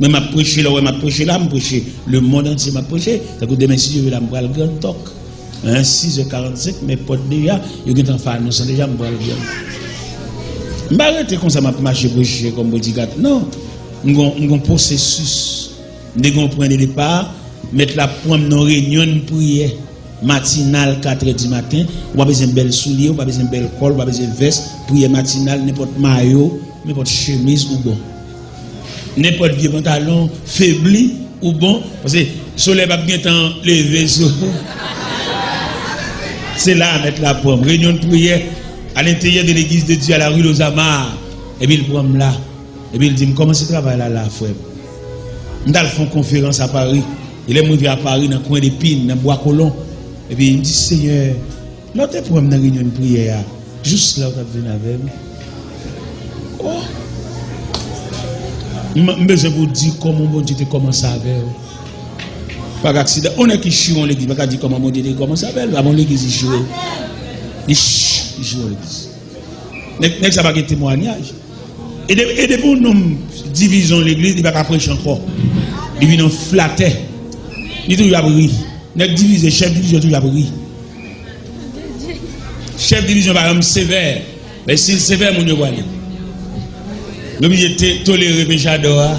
Mais m'a prêché là, m'a prêché le monde entier m'a prêché. Ça que demain si je vais là me le grand talk. 6h45 mes potes déjà, ils ont en faire nous sont déjà me le bien. M'arrêter comme ça m'a marcher prêcher comme bodyguard. Non, un processus. Nous avons point de départ, mettre la pomme dans réunion de prière matinale 4h du matin, ou pas besoin de belles souliers, ou pas besoin de belles cols, ou pas besoin de veste, prière matinale n'importe maillot, n'importe chemise ou bon. N'importe vieux pantalon faibli ou bon parce que le soleil va bien temps lever c'est là à mettre la pomme réunion de prière à l'intérieur de l'église de Dieu à la rue Lozamar et puis il prend là et puis il dit comment c'est travail là frère nous allons faire une conférence à Paris il est arrivé à Paris dans le coin d'Épine dans Bois Colon et puis il me dit Seigneur l'autre pour dans réunion de prière juste là où tu as venu avec oh je vous dis comment mon Dieu commence à faire. Pas d'accident. On est qui chie en l'église. Pas dire comment mon Dieu commence à faire. Avant l'église, il chie. Il chie en l'église. N'est-ce pas un témoignage? Et depuis nous divisons l'église, il ne va pas prêcher encore. Il vient flatter. Il est toujours abri. N'est-ce divisé, chef de division, toujours abri. Chef de division, par exemple, sévère. Mais s'il sévère, mon Dieu va aller. Nous avons toléré péchador.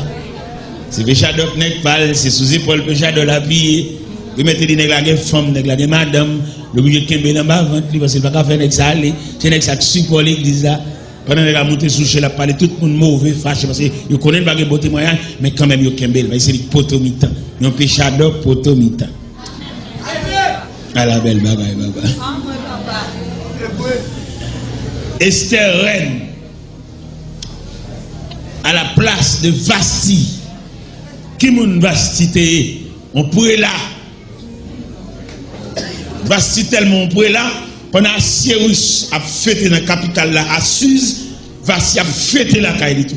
C'est péchador qui n'est pas, c'est sous épaule péchador la vie. Vous mettez des nègres la femme, nègres la madame. Nous avons dit dans ma vente, parce qu'il ne va pas faire ça aller. C'est nègres qui support l'église là. Pendant que la montée sous chez la parler, tout le monde mauvais, fâché, parce que vous connaissez pas de beau témoignage, mais quand même, vous avez mais c'est des potomitans. Vous avez péchador potomitan. À la belle bagaille, baba. Esther reine. À la place de Vasti. Qui moun Vasti on pourrait là. Vasti tellement on pourrait là. Pendant Cyrus a fêté dans la capitale là, à Suse, Vasti a fêté la caille tout.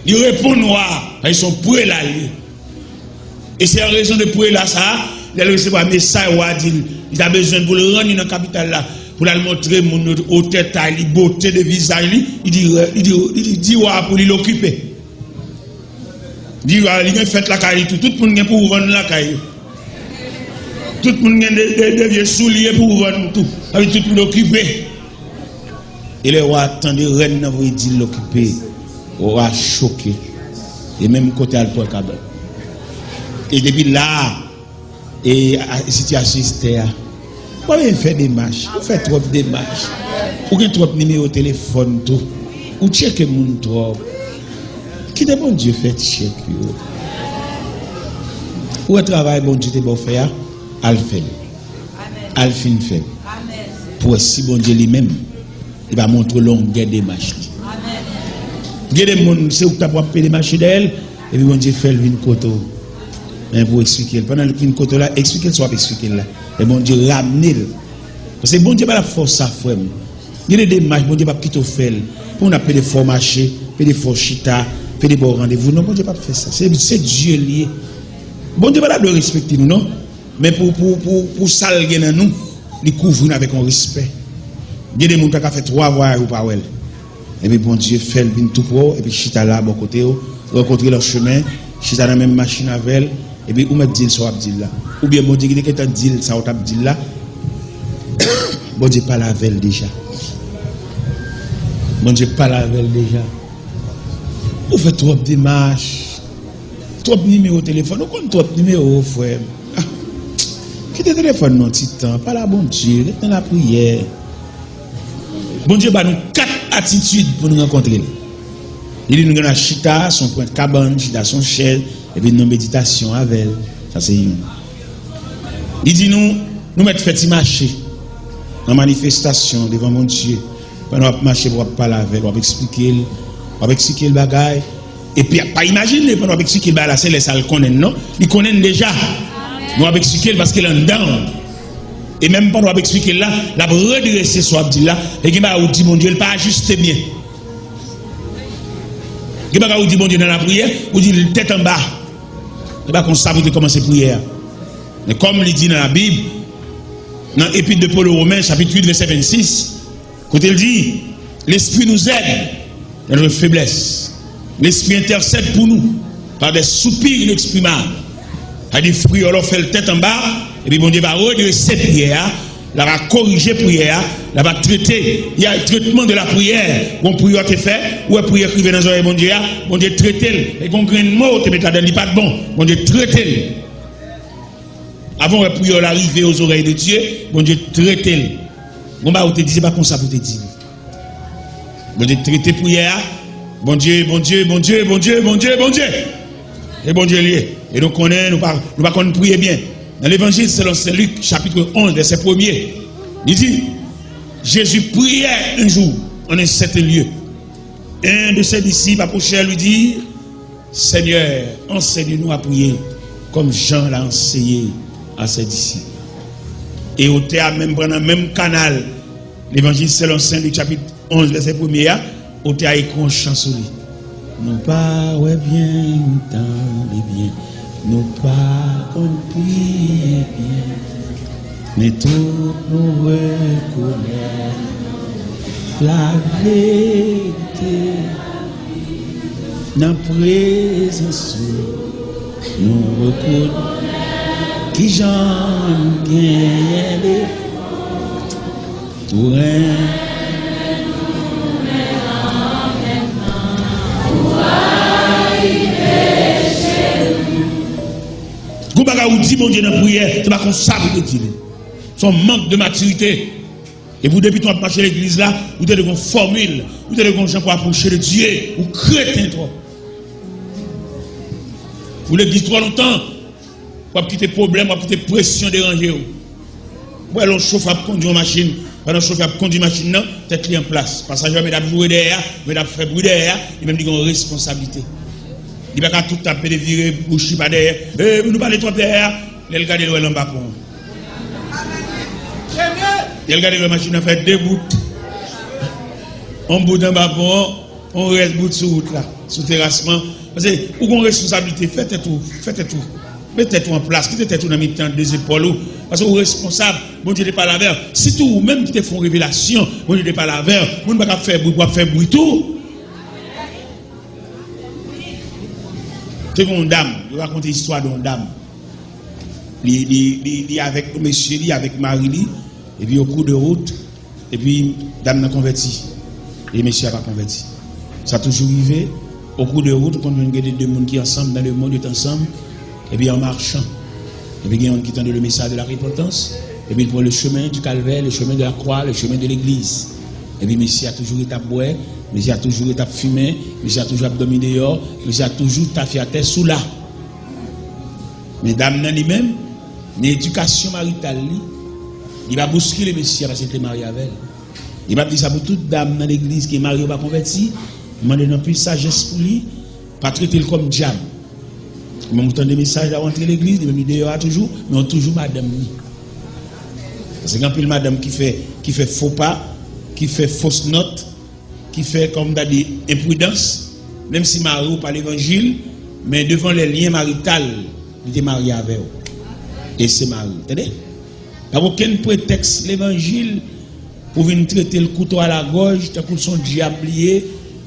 Il répond noir, ils sont pourrais là. Et c'est en raison de pourrais là ça, il a reçu un message où il a besoin de le rendre dans la capitale là. Pour lui montrer mon haute taille, beauté de visage, il dit pour l'occuper. Il dit il a fait la caille, tout le monde pour vendre la caille. Tout le monde a des vieux souliers pour vendre tout. Avec tout le monde occupé. Et le roi attendait reine pour dire l'occuper. Le roi choqué. Et même côté Alpo Cabin. Et depuis là, et situation Esther, vous faites des marches, vous faites trop de démarches, vous avez trop de numéros de téléphone, tout. Vous checkez mon trop. Qui de bon Dieu fait check yo. Ou un travail bon Dieu te bon faire, al fait. Al fin fait. Pour si bon Dieu lui-même, il va montrer longueur des marches. Il y a des gens c'est où tu as payer des marches d'elle et puis bon Dieu fait le vin koto. Mais pour expliquer pendant le vin koto là, expliquer soit expliquer là. Et bon Dieu ramener. Parce que bon Dieu pas la force ça frère. Il y a des marches bon Dieu pas quitter faire. Pour on a des faux marchés, des faux chita, des bons rendez-vous. Non, bon Dieu pas faire ça. C'est Dieu lié. Bon Dieu pas de respecter nous non. Mais pour ça le nous, il couvre avec un respect. Il y a des gens qui ont fait 3 voyages ou pas ouais. Et puis bon Dieu fait le vin tout pro et puis chita là bon côté rencontrer leur chemin, chita dans la même machine avec elle et puis ou mettre deal sur Abdil là. Ou bien bon Dieu qui est un deal ça au Abdil là. Bon Dieu parle avec elle déjà. Bon Dieu parle avec elle déjà. Vous faites trop de démarches, trop de numéros de téléphone, vous comptez trop de numéros, frère. Quittez le téléphone, non, titan, pas la bon Dieu, restez dans la prière. Bon Dieu, bah nous 4 attitudes pour nous rencontrer. Il dit nous avons chita, son point de cabane, chita, son chaise, et puis nous méditation avec elle. Ça c'est une. Il dit nous mettons fait marcher en manifestation devant mon Dieu. Pendant qu'on marcher pour parler avec, on va expliquer le bagage. Et puis, pas imaginer, pendant qu'on expliquer le bagage, c'est les salles qu'on connaît, non? Ils connaissent déjà. Nous allons expliquer parce qu'il est en dedans. Et même pendant qu'on expliquer là, la redresser sur Abdi là, et qui va dire, mon Dieu, il pas ajusté bien. Qui va dire, mon Dieu, dans la prière, ou dit, tête en bas. Et bien, comme ça, vous commencez la prière. Mais comme il dit dans la Bible, dans l'Épître de Paul aux Romains, chapitre 8, verset 26, quand il dit, l'Esprit nous aide dans notre faiblesse. L'Esprit intercède pour nous par des soupirs inexprimables. Il dit, fruit, on fait le tête en bas, et puis bon Dieu va redresser prière, là va corriger prière, là va traiter. Il y a le traitement de la prière. Bon prière qui est fait, ou la prière qui vient dans les oreilles, bon Dieu traiter. Et qu'on grain de mot, tu mets là-dedans, il pas de bon. Bon Dieu traiter. Avant la prière arriver aux oreilles de Dieu, bon Dieu traiter. Bon bah, on te dit, c'est pas comme ça pour te dire. Bon Dieu traiter prière, bon Dieu, bon Dieu, bon Dieu, bon Dieu, bon Dieu, bon Dieu. Et bon Dieu lié. Et donc on est, nous pas prier bien. Dans l'évangile selon Saint Luc, chapitre 11, verset 1er, il dit, Jésus priait un jour en un certain lieu. Un de ses disciples approchait lui dire, Seigneur, enseigne-nous à prier comme Jean l'a enseigné à ses disciples. Et au théâtre, même pendant le même canal, l'évangile selon Saint Luc, chapitre 11, verset 1er, au théâtre écrit un chant sur lui. Nous pas ouais bien, nous bien, nous pas on prie bien, mais tout nous reconnaît la vérité, dans présence nous reconnaît qui j'en gagne pour un. Vous dites, mon Dieu, dans la prière, c'est pas comme ça vous dites. Son manque de maturité. Et vous, depuis que vous marchez à l'église là, vous avez une formule, vous avez des gens pour approcher de Dieu, vous crétez trop. Vous l'église trop longtemps, vous avez des problèmes, vous avez des pressions dérangées. Vous avez un chauffeur pour conduire une machine, pendant le chauffeur pour conduire une machine, non, tête en place. Passager, mesdames, jouer derrière, mesdames, faire bruit derrière, et même ils ont une responsabilité. Il va tout taper des virer, boucher pas derrière. Vous nous parlez trop derrière. Il regarde le bas pour. Il regarde la machine à faire 2 bouts. On bout en bas pour, on reste bout sur route là, sous terrassement. Parce que, où qu'on responsabilité, faites tout. Mettez tout en place, quittez tout dans le temps des épaules. Parce que vous responsable, bon Dieu n'est pas la verre. Si tout, même qui te font révélation, bon Dieu n'est pas la verre. Vous ne pouvez pas faire bruit tout. C'est une dame, je raconte l'histoire d'une dame. Il est avec monsieur, il est avec Marie, et puis au cours de route, et puis dame n'a converti. Et monsieur n'a pas converti. Ça a toujours arrivé, Au cours de route, quand on a deux mondes qui ensemble dans le monde est ensemble, et puis en marchant, et puis il y a un qui tend le message de la repentance, et puis il prend le chemin du calvaire, le chemin de la croix, le chemin de l'église. Et puis monsieur a toujours été à boire, monsieur a toujours été à fumer, monsieur a toujours dormi dehors, monsieur a toujours taffé à terre sous là. Mesdames, lui-même, l'éducation maritale, il va bousculer monsieur parce qu'il est marié avec elle. Il va dire ça pour toute dame dans l'église qui est mariée ou pas convertie. Il m'a donné plus sagesse pour lui, pas traiter comme diable. Il m'a entendu des messages à rentrer l'église, il m'a dit dehors toujours, mais on toujours madame. Parce que quand il y a madame qui fait faux pas, qui fait fausse note, qui fait comme on a dit imprudence, même si marié ou pas l'évangile, mais devant les liens maritaux, il était marié avec eux. Et c'est marié. Entendez? Il n'y a aucun prétexte l'évangile pour venir traiter le couteau à la gorge, tant qu'on son diablier,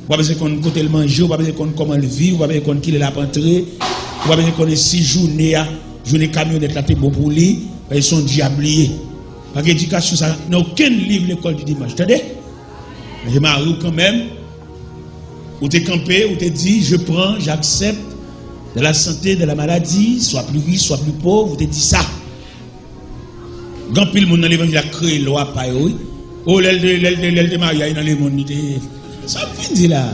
pas besoin qu'on côté le manger, pas besoin qu'on comment le vivre, pas besoin qu'on qu'il est là pour entrer, pas besoin qu'on est 6 journées, journée camionnette là, bon pour lui, ils sont diabliers. Parce que l'éducation, ça n'a aucun livre l'école du dimanche. Attendez? Je m'arrive quand même, où tu es campé, où tu es dit, je prends, j'accepte de la santé, de la maladie, soit plus riche, soit plus pauvre, où tu dit ça. Quand pile monde dans l'évangile a créé loi pas oui. Oh l'aile de mariage dans les monde ça vient dire là.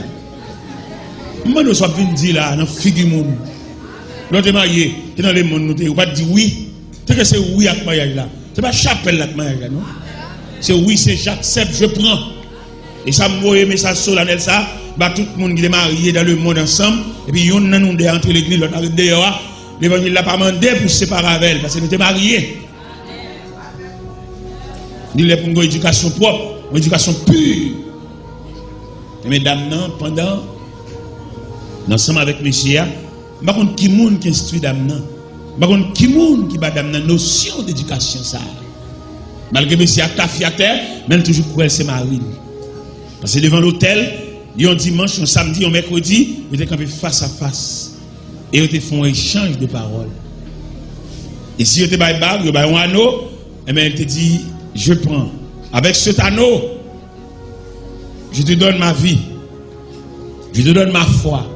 Moi nous soit vient dire là dans figure monde. L'autre marié dans les monde nous pas dire oui. C'est que c'est oui avec mariage là. C'est pas chapelle avec mariage là non. C'est oui, c'est j'accepte, je prends. Et ça me message solennel ça, bah tout le monde qui est marié dans le monde ensemble et puis on nous de entrer l'église l'autre arrive dehors. L'évangile l'a pas demandé pour se séparer avec elle parce que nous étions mariés. Il est pour une éducation propre, une éducation pure. Et mesdames, pendant, ensemble avec monsieur, par contre, qui monde qui instruit dame, par contre, qui monde qui bat dame, notion d'éducation ça. Malgré monsieur a taffé à terre, mais toujours cruel c'est Marie. Parce que devant l'hôtel, un dimanche, un samedi, un mercredi, ils étaient campés face à face. Et ils font un échange de paroles. Et si ils étaient bail bague, ils bail un anneau, et bien elle te dit, je prends. Avec cet anneau, je te donne ma vie. Je te donne ma foi.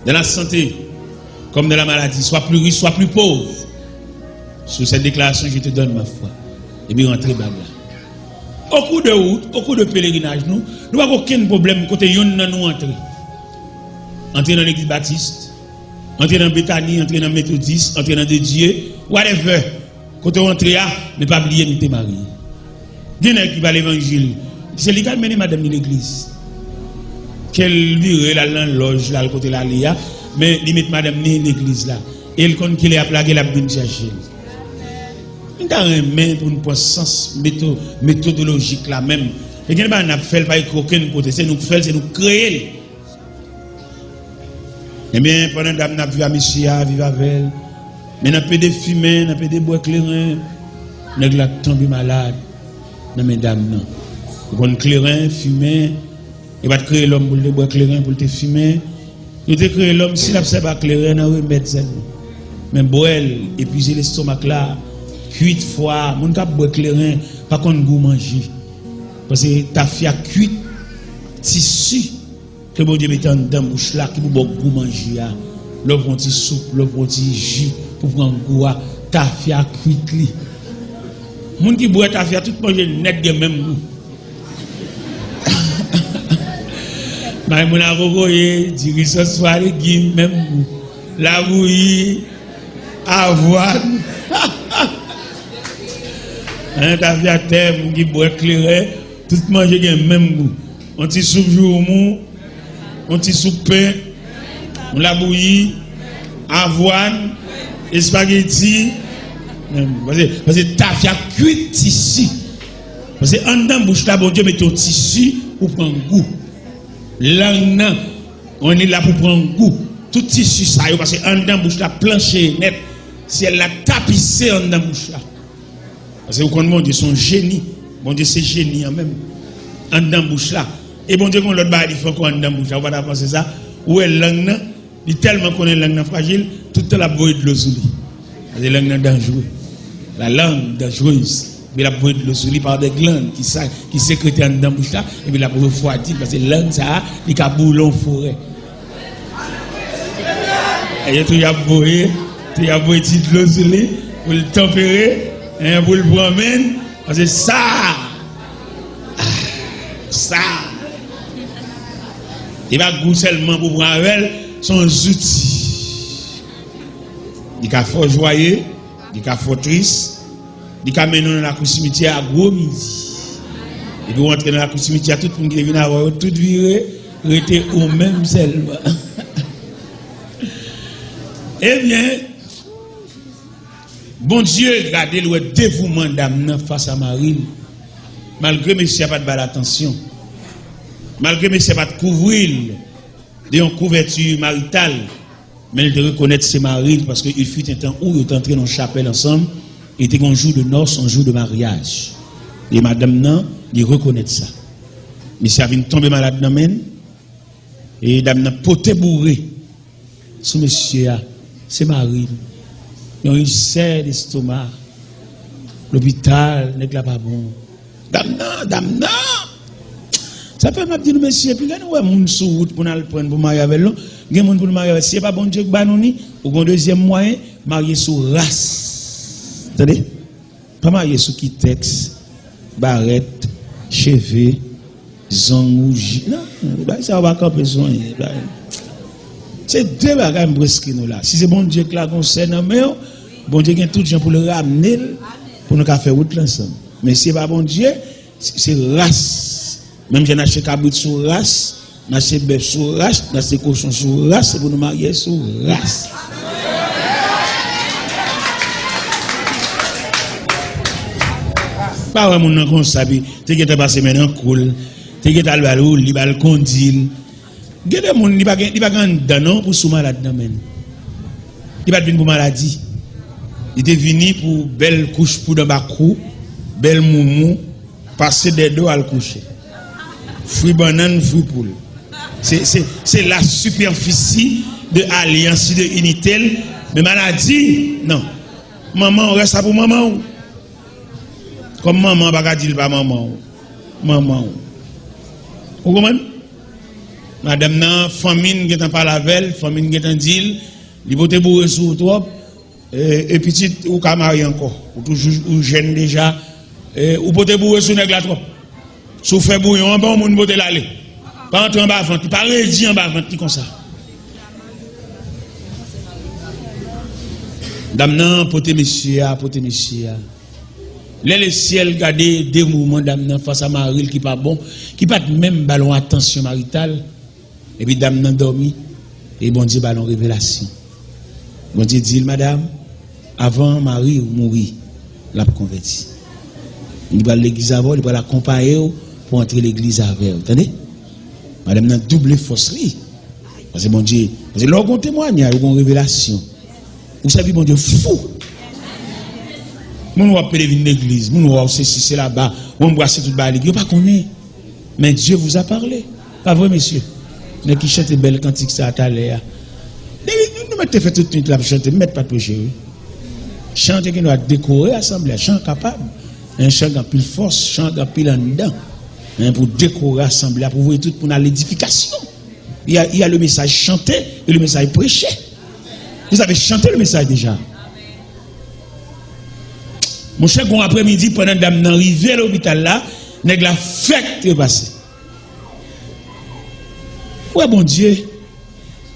De la santé, comme de la maladie. Soit plus riche, soit plus pauvre. Sous cette déclaration, je te donne ma foi. Et bien, rentrez bague là. Au cours de route, au cours de pèlerinage, nous n'avons aucun problème côté yon nan nous entrer. Entrer dans l'église baptiste, entrer dans Bethanie, entrer dans Méthodiste, entrer dans Dieu, whatever. Quand on rentre là, mais pas oublier ni te marier. Quelqu'un qui va l'évangile, c'est lui qui a mené madame de l'église. Qu'elle vire la loge là, le côté là, mais il met madame de l'église là. Et elle compte qu'il est à plaguer la bonne chercher. Il a un main pour une puissance méthodologique là même. Et quelqu'un n'a fait pas aucun côté, c'est nous faire, c'est nous créer. Eh bien, pendant que nous avons vu à monsieur, vivre avec elle. Mais n'a pas de fumée, n'a pas de bois clairin, n'a pas tombé malade. Non, mesdames, non. Vous avez clairin, fumée, et va créer l'homme pour le bois clairin, pour te fumer. Il te créé l'homme, s'il a pas clairin, il va remettre ça. Mais boel, épuiser l'estomac là, 8 fois, mon cap bois clairin, pas qu'on goût manger. Parce que ta fille a cuit, tissu, que bon Dieu mette en dedans bouche là, qui vous goût manger. L'ouvre un petit soupe, l'ouvre un petit jus. Pour prendre goût à tafia cuite. Moun qui boit tafia tout manger net de même goût. Mais mon avocat dit ce soir légumes même goût. La bouillie, avoine. Un tafia terre moun qui boit clair, tout manger de même goût. Un petit soupe jour mou, un petit soupe pain, la bouillie, avoine. Et spaghetti, parce que tafia cuit ici. Parce que en dedans bouche là, bon Dieu met au tissu pour prendre goût. Langue, on est là pour prendre goût. Tout tissu ça, parce que en dedans bouche là, plancher net, si elle l'a tapissé en dedans bouche là. Parce que vous connaissez, mon Dieu, son génie. Mon Dieu, c'est génie en même. En dedans bouche là. Et bon Dieu, quand l'autre bas, il faut qu'on en dedans bouche là. Vous va penser ça. Où est langue? Il tellement qu'on est langue fragile, toute la voie de l'eau sous lui. La langue dangereuse. La langue dangereuse. Mais la voie de l'eau sous lui par des glandes qui sécrètent en dedans bouche là, et puis la pour refroidir, parce que la langue ça, il a boulon forêt. Et tout y a boé, tu y a boé petit l'eau sur lui pour le tempérer, pour le promène, parce que ça. Il va goûter seulement pour prendre avec son outils. Il a fort joyeux, il a fort triste, il a mené dans la cour cimetière à gros midi. Et puis rentrer dans la cour cimetière, tout le monde qui vient avoir tout viré, était au même seulement. Eh bien, bon Dieu, regardez le dévouement d'âme face à Marie. Malgré monsieur n'a pas de balle attention. Malgré monsieur n'a pas de couvrir d'une couverture maritale. Mais il de reconnaître ses maris parce qu'il fut un temps où ils étaient entrés dans une chapelle ensemble. Et c'était un jour de noces, un jour de mariage. Et madame nan, il reconnaît ça. Monsieur a venu tomber malade dans men. Et dame nan poté bourré. Sous monsieur, c'est Marie. Ils ont une serre d'estomac. L'hôpital n'est pas bon. Dame nan. Ça fait m'a dire monsieur, puis quand nous avons sur route pour nous prendre pour marier avec nous, il y a des gens pour marier avec nous. Si ce n'est pas bon Dieu qui va nous dire, ou un deuxième moyen, marier sur race. Attendez? Pas marier sur qui texte, barrette, cheveux, zongouji. Non, ça va pas besoin. C'est deux bagages presque nous là. Si c'est bon Dieu qui la concerne, bon Dieu qui a tout le gens pour le ramener, pour nous faire route ensemble. Mais si ce n'est pas bon Dieu, c'est race. Même j'ai acheté cabrit sur race, j'ai acheté bœuf sur race, j'ai acheté cochon sur race, c'est pour nous marier sur race. Pas vraiment mon comme ça, tu es passé maintenant cool, tu es allé au lit, al condil. Il y a des gens qui ne pas non pour sous malade non men. Il pas venir pour maladie. Il est venu pour belle couche pour dans bacou, belle moumou, passer des dos à le coucher. Fruit banane, fruit poule. C'est la superficie de alliance de Unitel. Mais maladie, non. Maman, on reste pour maman. Comme maman, on ne va pas dire pas maman. Maman. Vous comprenez? Madame, nan, famine qui est en parle famine qui est en deal, il faut te bourrer sur toi, et petit, ou qu'à marier encore, ou toujours, ou jeune déjà, ou pour te bourrer sur nègre trop. Si vous faites bouillon, bon, vous ne l'aller. Pas entrer en bas avant, pas réduire en bas avant, comme ça. Dame, non, pote monsieur. Là, le ciel garde des mouvements d'âme face à Marie qui pas bon, qui pas même ballon attention maritale. Et puis dame nan dormi et bon Dieu ballon révélation. Bon Dieu dit madame, avant Marie mourir, l'a converti. Il va l'église avant, il va l'accompagner pour entrer l'église avec. Vous entendez? Madame nan double fosserie. Parce que bon Dieu, parce que leur témoignage, une révélation. Vous savez bon Dieu fou. Mon va péler une église, mon va c'est là-bas, on va c'est toute balle, il pas connaît. Mais Dieu vous a parlé. Pas vrai monsieur? Mais qui chante belle cantique ça à l'air. Nous mettez fait toute nuit là pour chanter, mettez pas de péché. Chanter qui doit décorer l'assemblée, chant capable. Un chant qui a plus force, chant qui a plus en dedans. Pour décorer l'assemblée, pour voir tout pour l'édification. Il y a le message chanté et le message prêché. Vous avez chanté le message déjà. Mon cher, bon après-midi, pendant dame n'arrive à l'hôpital là, nèg la fête est passée. Ouais, bon Dieu,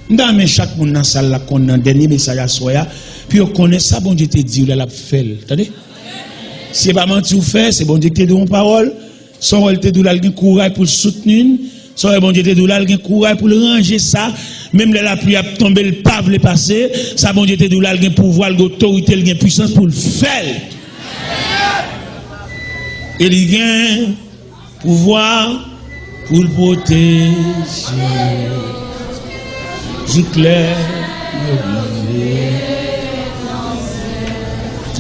dans chaque monde dans la salle là, qu'on a un dernier message à soi, puis on connaît ça, bon Dieu te dit, ou la fait. Attendez? Si c'est pas menti ou fait, c'est bon Dieu qui te donne parole. Soit elle te donne le courage pour le soutenir, soit bon Dieu te donne le courage pour le ranger ça. Même la pluie a tombé, le pave le passé, ça bon Dieu te donne le pouvoir, l'autorité, la puissance pour le faire. Et il y a pouvoir pour le protéger du clair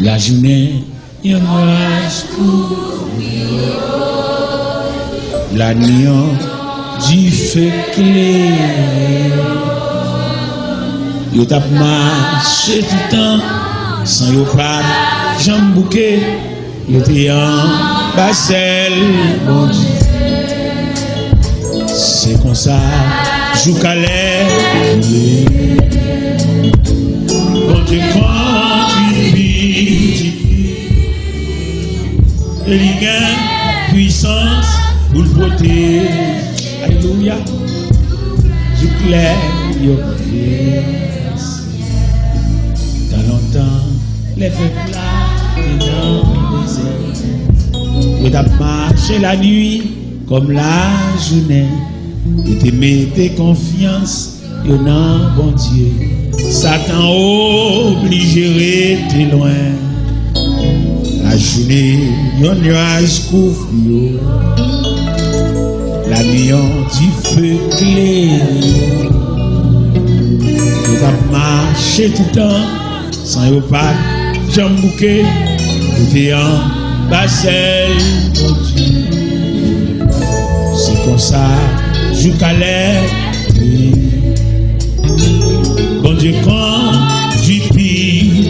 la journée il marche pour la nuit du feu clair il t'a marché tout le temps sans yo pas jambes bouquet il était en Basel bon Dieu. C'est comme ça, joue calais, Dieu conduit, et il gagne puissance pour le protéger. Alléluia. Je claire, yo dans longtemps, les peuples là, dans le désert. Et t'as marché la nuit comme la journée. Et t'es mettez confiance, yo non, bon Dieu. Satan obligé rester loin. La journée, yon nuage couvre yo. La nuit du feu clair. Yo t'as marché tout le temps sans yo pas jambouqué. Yo t'es en bassel. C'est comme ça, jusqu'à l'air. Bon Dieu, quand tu pries,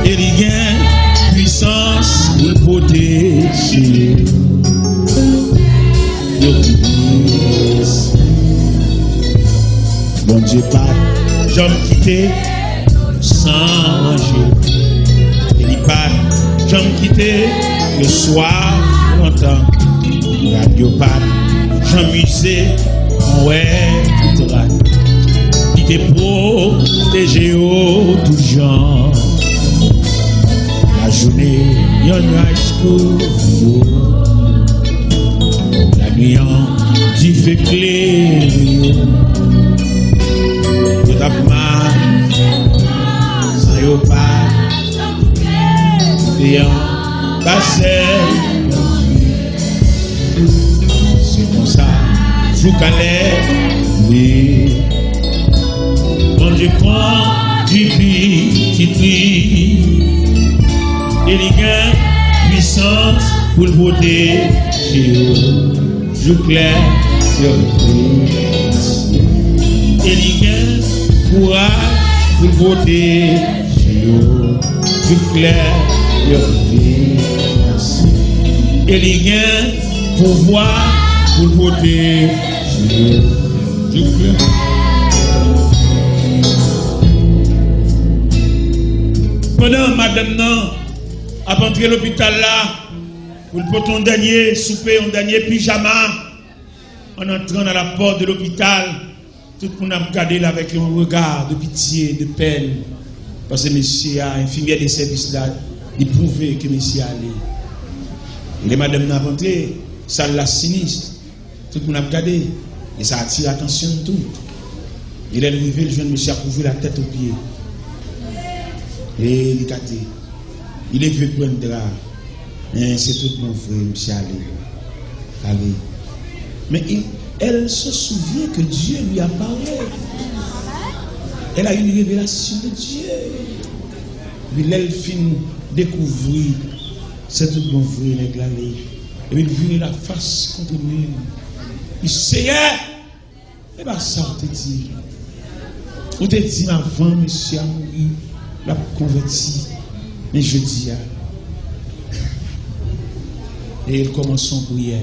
et il y a puissance pour le protéger. Bon Dieu, pas jamais quitter sans manger. Et il pas jamais quitter le soir longtemps. Radio pas jamais musée. Ouais, tout va. Il te protège tout genre. La journée, il y a un nuage couvre. La nuit, tu fais clair. Tu t'as mal, sans y'a pas. Et en bassin. C'est comme ça. Jusqu'à l'air, quand je prends du petit prix, et il y a puissance pour le protéger. Je claire, et il y a courage pour le protéger. Je claire, et il y a pouvoir pour protéger. Pendant madame non a entré l'hôpital là pour le poton dernier souper, un dernier pyjama, en entrant dans la porte de l'hôpital, tout le monde a regardé là avec un regard de pitié, de peine, parce que monsieur a infirmière des services là, il prouvait que monsieur allait. Et les madame n'a pas entré, ça la sinistre. Tout le monde a regardé, et ça attire l'attention de tout. Il est arrivé, le jeune monsieur a couvert la tête aux pieds. Et il est gâté. Il est venu prendre le drap. C'est tout mon frère, monsieur allez. Mais elle se souvient que Dieu lui a parlé. Elle a eu une révélation de Dieu. Puis elle finit découvrir, c'est tout mon frère, il est allé. Et puis il vient la face contre lui. Il sait, et bien ça, on te dit. On te dit avant, monsieur a mouru, l'a converti. Mais je dis, et il commence son prière.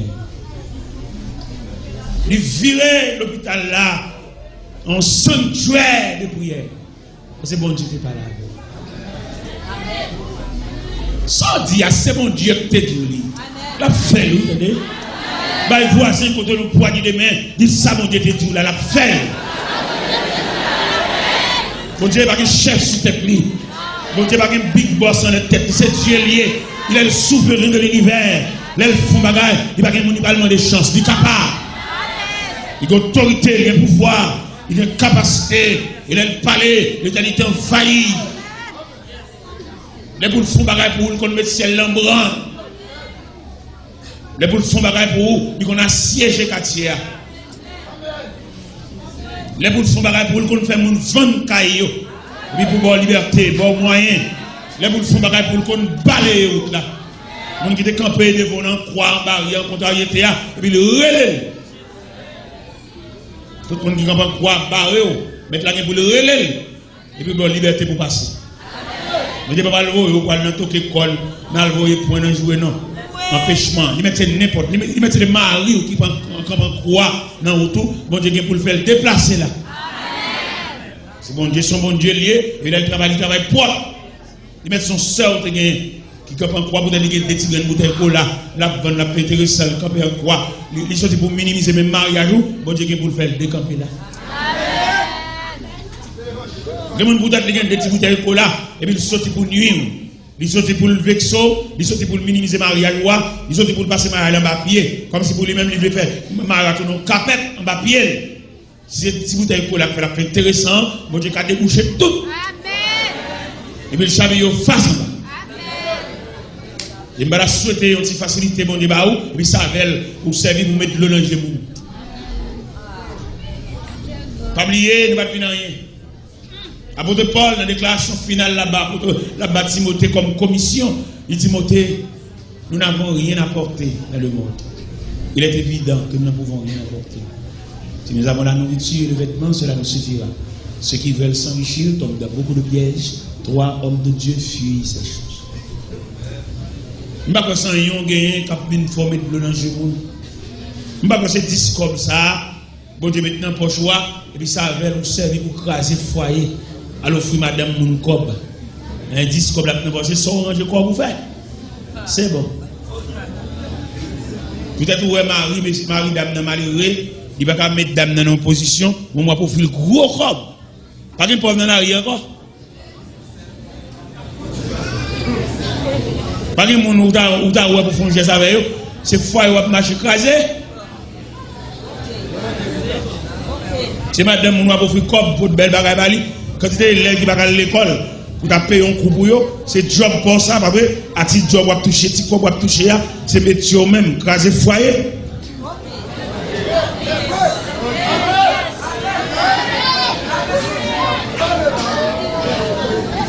Il virait l'hôpital là en sanctuaire de prière. C'est bon Dieu qui n'est pas là. Ça dit, c'est bon Dieu qui te dit. La fait, vous entendez? Bah, le voisin, quand on le poignée de main, dit ça, mon Dieu te dit, la fait. Mon Dieu n'est pas un chef sous tête. Mon Dieu n'est pas un big boss en tête. C'est Dieu lié. Il est le souverain de l'univers. Il est le fond bagage. Il n'est pas un monument de chance. Il est capable. Il a autorité, il a pouvoir, il a capacité, il a le palais, l'éternité envahie. Les boules font bagaille pour qu'on mette ciel l'embran. Les boules font bagaille pour qu'on assiège quartier. Les boules font bagaille pour qu'on fait mon vendre caillou. Puis pour avoir liberté, bon moyen. Les boules font bagaille pour qu'on balaye route là. On qui était campé devant un croix en barrière, contrariété, et puis le relais. Tout le monde qui va croire barré, mettre la main pour le relais, et puis bon liberté pour passer. Mais il ne peut pas le voir, il ne peut pas le toquer l'école, il ne peut pas le jouer, non. Empêchement, il met n'importe, il met les maris qui prennent croix dans l'auto, bon Dieu pour le faire déplacer là. C'est bon Dieu, son bon Dieu lié, et là il travaille propre. Il met son sœur qui campe en croix pour donner des petits grains de bouteille cola, la vendre la péter ça, le camper en croix. Il sorti pour minimiser même mariage, bon Dieu pour le faire décamper là. Les gens pour donner des petits bouteilles cola, et puis il sorti pour nuire. Il sorti pour le vexo, il sorti pour minimiser mariage, il sorti pour passer mariage en papier, comme si pour lui-même il veut faire mariage en capette en papier. Si petit bouteille cola fait intéressant, bon Dieu a débouché tout. Et puis le charbon face en bas. Il m'a souhaité une petite facilité, bon Dieu, et puis ça avait pour servir pour mettre de l'eau dans le genou. Pas oublier, ne pas finir rien. Apôtre Paul, dans la déclaration finale là-bas, Timothée comme commission, il dit Timothée, nous n'avons rien apporté dans le monde. Il est évident que nous ne pouvons rien apporter. Si nous avons la nourriture et le vêtement, cela nous suffira. Ceux qui veulent s'enrichir tombent dans beaucoup de pièges. 3 hommes de Dieu fuient ces choses. Je ne sais pas que sans yon gagné, cap une forme de l'eau dans le genou. Je ne sais pas que c'est 10 comme ça, bon Dieu maintenant pour choix, et puis ça avait nous servir pour craser foyer. Alors, offrir madame mon cob. Un 10 comme la maintenant, c'est son range quoi vous faites. C'est bon. Peut-être ouais Marie dame dans malheureux, il va pas mettre dame dans une position, moi pour faire le gros cob. Pas qu'il pauvre dans l'arrière encore. Pas qu'il mon ou ta ouais pour faire un geste avec eux, c'est foyer ou marcher crasé. C'est madame mon pour faire cob pour de belles bagages bali. Quand tu es élève qui va à l'école, pour tu payer un coup pour eux, c'est job pour ça, parce que à petit job ou toucher, petit quoi ou toucher, c'est métier même, craser foyer.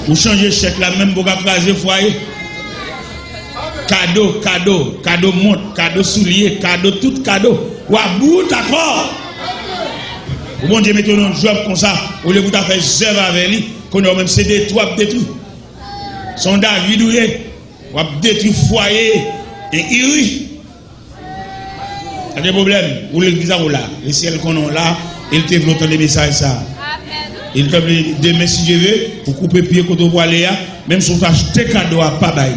Vous changez chèque là même pour craser foyer. Cadeau montre, cadeau soulier, cadeau tout cadeau. Ou à bout d'accord. Bon Dieu mettez un job comme ça, au lieu de faire zèbre avec lui, qu'on a même cédé tout à détruire. Son David ou à détruire foyer et iri. Il y a des problèmes. Ou l'église là, les ciels qu'on a là, il développe les messages ça. Il te dit demain si Dieu veut, pour couper pied quand on voit les même si on acheté cadeau à pas bailler.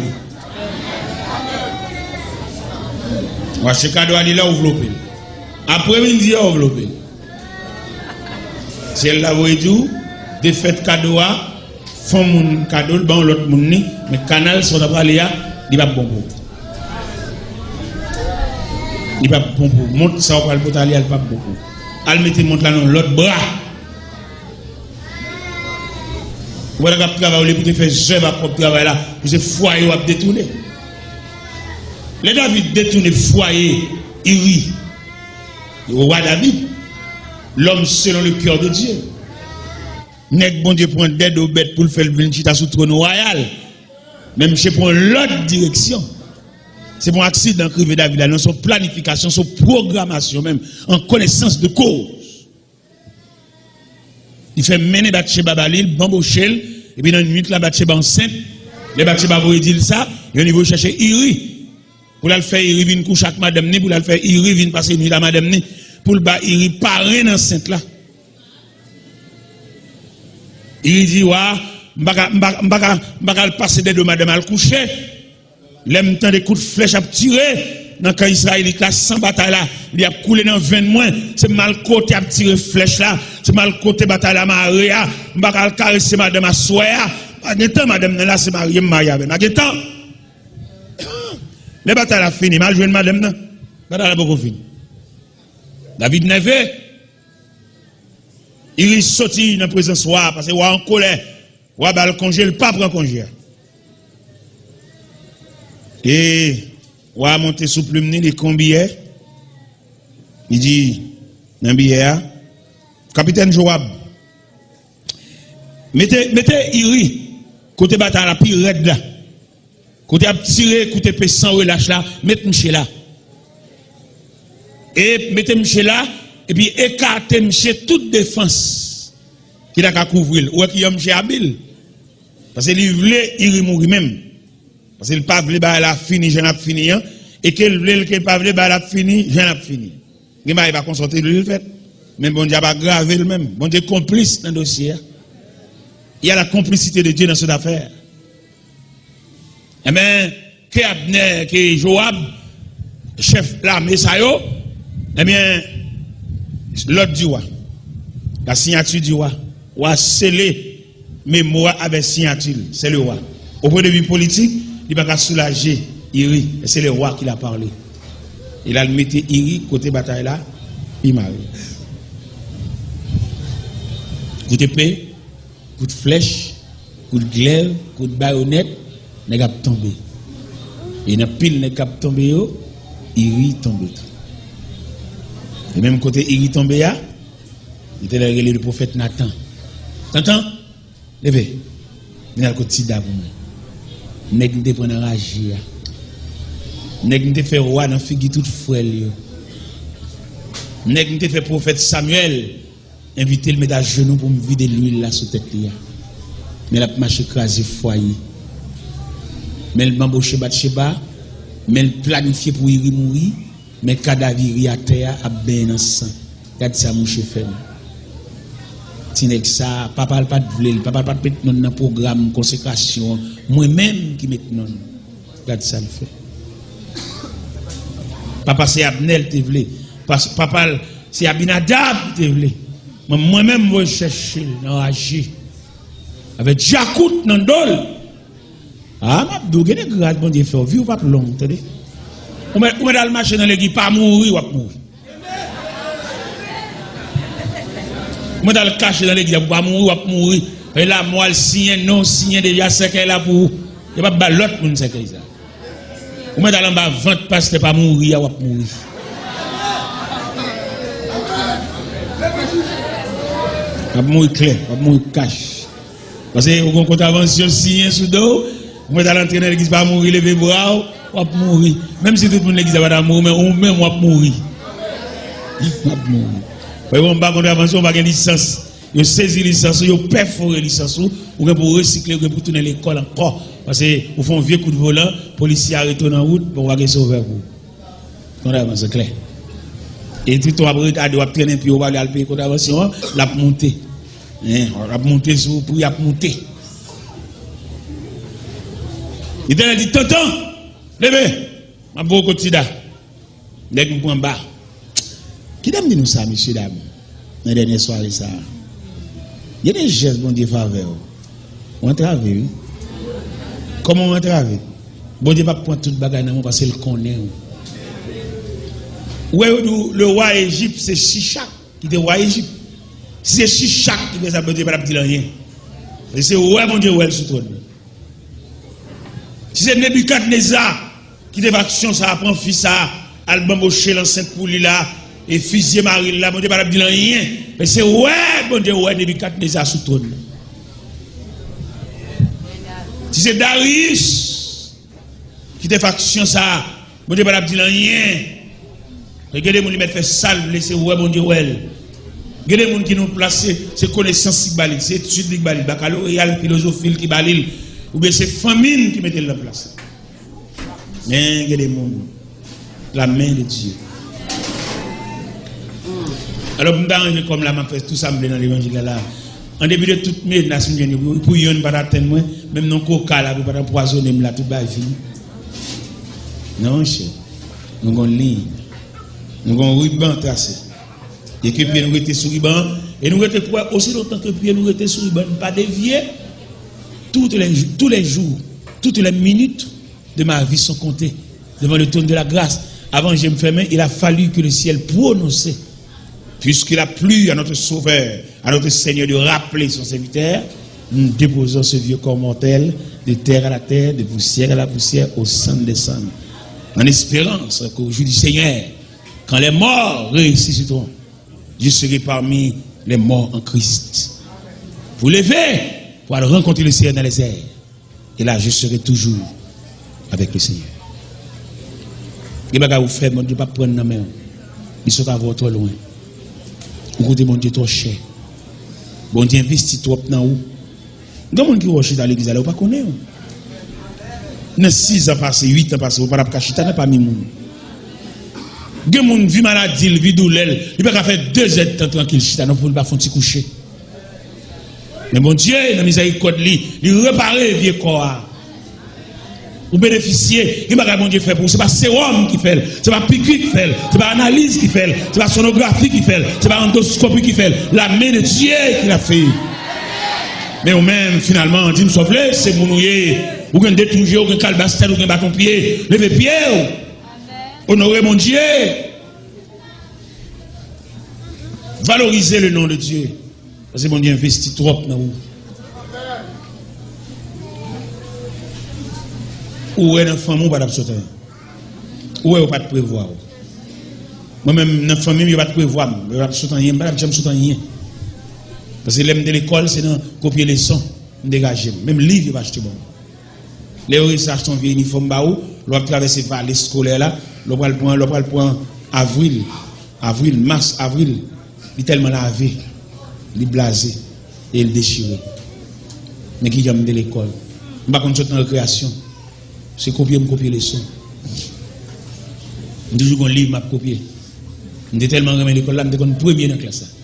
On va acheter cadeau à lui là enveloppé. Après midi enveloppé. Si elle l'a voulu tout, des fêtes cadeaux, font mon cadeau, bon l'autre moun ni, mais canal sur la balia, il va bon pour. Il va bon pour. Monte ça au le aller, il va bon pour. Elle mette monte là dans l'autre bras. Voilà que travail pour te faire jeune à travail là, pour ce foyer ou détourner. Les David détourne foyer, il rit. Le roi David. L'homme selon le cœur de Dieu. N'est bon Dieu prend d'aide aux bêtes pour le faire venir chita sous trône royal. Même si prend l'autre direction. C'est mon accident que David a dans son planification, son programmation même, en connaissance de cause. Il fait mener Bathsheba Balil, bambochel, et puis dans une minute la Bathsheba enceinte, les Bathsheba vont dire ça, et on y va chercher Iri. Pour la faire Iri vient coucher avec madame ni, pour la faire Iri vient passer une nuit à madame ni. Pour le bas, il paraît dans cette là. Il dit, wa, m'baka passer des deux madame al coucher. L'aime temps des coups de flèche à tirer. Dans quand Israël il classe 100 bataille là, il a coulé dans 20 mois. C'est mal côté à tirer flèche là. C'est mal côté bataille là, Maria. M'baka caresser madame à soya. Pas de temps, madame là, c'est marié, avec. Pas de temps. Les batailles là fini. Mal joué madame là. Bataille là beaucoup fini. David Neve, il est sorti dans la présence roi parce que roi en colère, roi va le congé, le pape prend congé. Et roi a monté sous plume, il combien? Il dit, dans le billet, capitaine Joab, mettez Iri, côté bataille la pire raide là, côté à tirer, côté paix sans relâche là, mettez Michel là. Et mettez Michel là, et puis écartez Michel toute défense qu'il a qu'à couvrir. Ou qu'il y a Michel habile. Parce qu'il voulait, il mourir même. Parce qu'il ne pas voulait, il a fini, j'en ai fini. Et qu'il voulait, qu'il pas voulait, il a fini, j'en ai fini. Il va consulter le fait. Mais bon Dieu va graver le même. Bon Dieu complice dans le dossier. Il y a la complicité de Dieu dans cette affaire. Eh bien, que Abner, que Joab, chef l'armée, ça yo, eh bien, l'ordre du roi, la signature du roi, roi scellé, mais moi avec signature, c'est le roi. Au point de vue politique, il va pas soulager Iri, c'est le roi qui l'a parlé. Il a mis Iri côté bataille là, il m'a coup d'épée, coup de flèche, coup de glaive, coup de baïonnette, n'est pas tombé. Et dans pile n'est pas tombé, Iri tombé. Et même côté Iri tombé, il était le prophète Nathan. T'entends? Levez. Il y a le côté d'abord. Nèg te prendre rage. Nèg te fait roi dans figi toute frêle. Nèg te fait prophète Samuel inviter le mettre à genoux pour me vider l'huile là sous tête là. Mais la marche écrasé foyer. Mais le bambouche Bathsheba, mais le planifié pour y mourir, mais cadavre à terre a ben dans sang. Regarde ça mon chef. Tinek ça, papa pas de vle, papa pas de mettre dans un programme consécration, moi-même qui met non. Regarde ça le fait. Papa c'est Abnel te vle, papa c'est Abinadab te vle. Moi-même je chercher dans agir avec Jacout dans dol. Ah m'a dou gade grâce bon Dieu fait vie ou pas long, entendez? Ou met dans le marché dans l'église pas mourir ou mourir. Moi dans le caché dans l'église pour pas mourir ou mourir. Et là moi le signe non signe déjà c'est qu'elle là pour il pas ba l'autre monde c'est que ça. Ou met dans le bas vente parce que pas mourir ou mourir. Pas mourir clair, pas mourir cash. Parce que au contravention signe sous dos, moi dans l'entrée dans l'église pas mourir lever bras ou mourir. Même si tout le monde l'église va mourir mais ou même ou mourir. Pas mourir. On va contravention, on va gagner licence. Vous saisissez licence, vous perforez licence, ou pour recycler, ou pour tourner l'école encore. Parce que vous faites un vieux coup de volant, policier arrête en route, pour vous sauver vous. Contravention, c'est clair. Et tout le monde a traîner, puis on va aller à la contravention, la monter. On va monter sur pour y monter. Il a dit, tonton, levez, ma beau quotidien. Dès que vous pouvez en bas. Qui donne nous ça, monsieur, dame, dans la dernière soirée, ça? Il y a des gestes, bon Dieu, faveur. On travaille, oui. Comment on travaille? Bon Dieu, va prendre toute bagaille dans parce qu'il connaît. Ouais, le roi Égypte, c'est Shishak qui est roi Égypte. Si c'est Shishak qui fait ça, bon Dieu, pas dire rien. Et c'est ouais, bon Dieu, ouais, sous trône. Si c'est Nebuchadnezzar qui fait action, ça apprend fils, ça, album au chez l'enceinte pour lui là. Et fusillé Marie là, bon Dieu, pas dire rien. Mais c'est ouais, bon Dieu, ouais, Nebuchadnezzar sous trône. Si c'est Darius qui te fait action ça, bon Dieu, pas dire rien. Regardez, mon mettre fait sale, laissez ouais, bon Dieu, ouais. Regardez, mon qui nous place, c'est connaissance qui balise, c'est étude qui balise, baccalauréat, philosophie qui balise, ou bien c'est famine qui mette la place. Mais regardez, mon la main de Dieu. Alors, je comme là, je fais tout ça dans l'évangile là. En début de toute mes nations, pour y aller, atteindre, même non coca là, pour pas empoisonner là toute la vie. Non, cher. Nous avons une ligne. Nous avons un ruban tracé. Et que puis nous étions sur le ruban. Et nous étions aussi longtemps que puis nous étions sur le ruban, pas dévier. Tous les jours, toutes les minutes de ma vie sont comptées devant le trône de la grâce. Avant que je me ferme, il a fallu que le ciel prononce. Puisqu'il a plu à notre Sauveur, à notre Seigneur de rappeler son serviteur, nous déposons ce vieux corps mortel de terre à la terre, de poussière à la poussière, au sang des sangs. En espérance qu'au jour du Seigneur, quand les morts ressusciteront, je serai parmi les morts en Christ. Vous levez pour aller rencontrer le Seigneur dans les airs. Et là, je serai toujours avec le Seigneur. Et bien, vous faites, mon Dieu, pas prendre la main. Ils sont à votre loin. Vous côté mon Dieu trop cher. Bon Dieu investit trop dans vous. Dans monde qui roche dans l'église là, vous pas connaît. Dans 6 ans passé, 8 ans passé, vous pas cacher ta pas mi moun. Gen moun vi maladie, vi douleur, il pas faire 2 heures de temps tranquille chita non pour pas font petit coucher. Mais mon Dieu, dans la miséricorde, il répare vieux corps. Vous bénéficiez, il va bon Dieu fait pour vous. Ce n'est pas sérum qui fait, ce n'est pas piqûre qui fait, ce n'est pas analyse qui fait, ce n'est pas sonographie qui fait, ce n'est pas endoscopie qui fait. La main de Dieu qui l'a fait. Mais ou même, finalement, dit me sauver, c'est mon nouiller. Ou bien détruire, ou bien calbastel, ou bien bâton pied. Levez pied. Honorez mon Dieu. Valorisez le nom de Dieu. Parce que mon Dieu investit trop dans vous. Où est notre famille, pas d'absolution. Où est pas de prévoir. Moi-même, notre famille, je ne vais pas prévoir. Je ne vais pas absolument rien. Parce que l'aime de l'école, c'est de copier les sons, dégager. Même livre, je vais acheter bon. Les gens achètent un vieux uniforme, l'on va traverser par les scolaires là, l'on va le prendre avril, mars, avril. Il est tellement lavé, il est blasé et il est déchiré. Mais qui aime de l'école. Je ne vais pas continuer en récréation. C'est copier les sons. Je toujours un livre, je copier. Je suis tellement aimé l'école là, je suis premier dans la classe.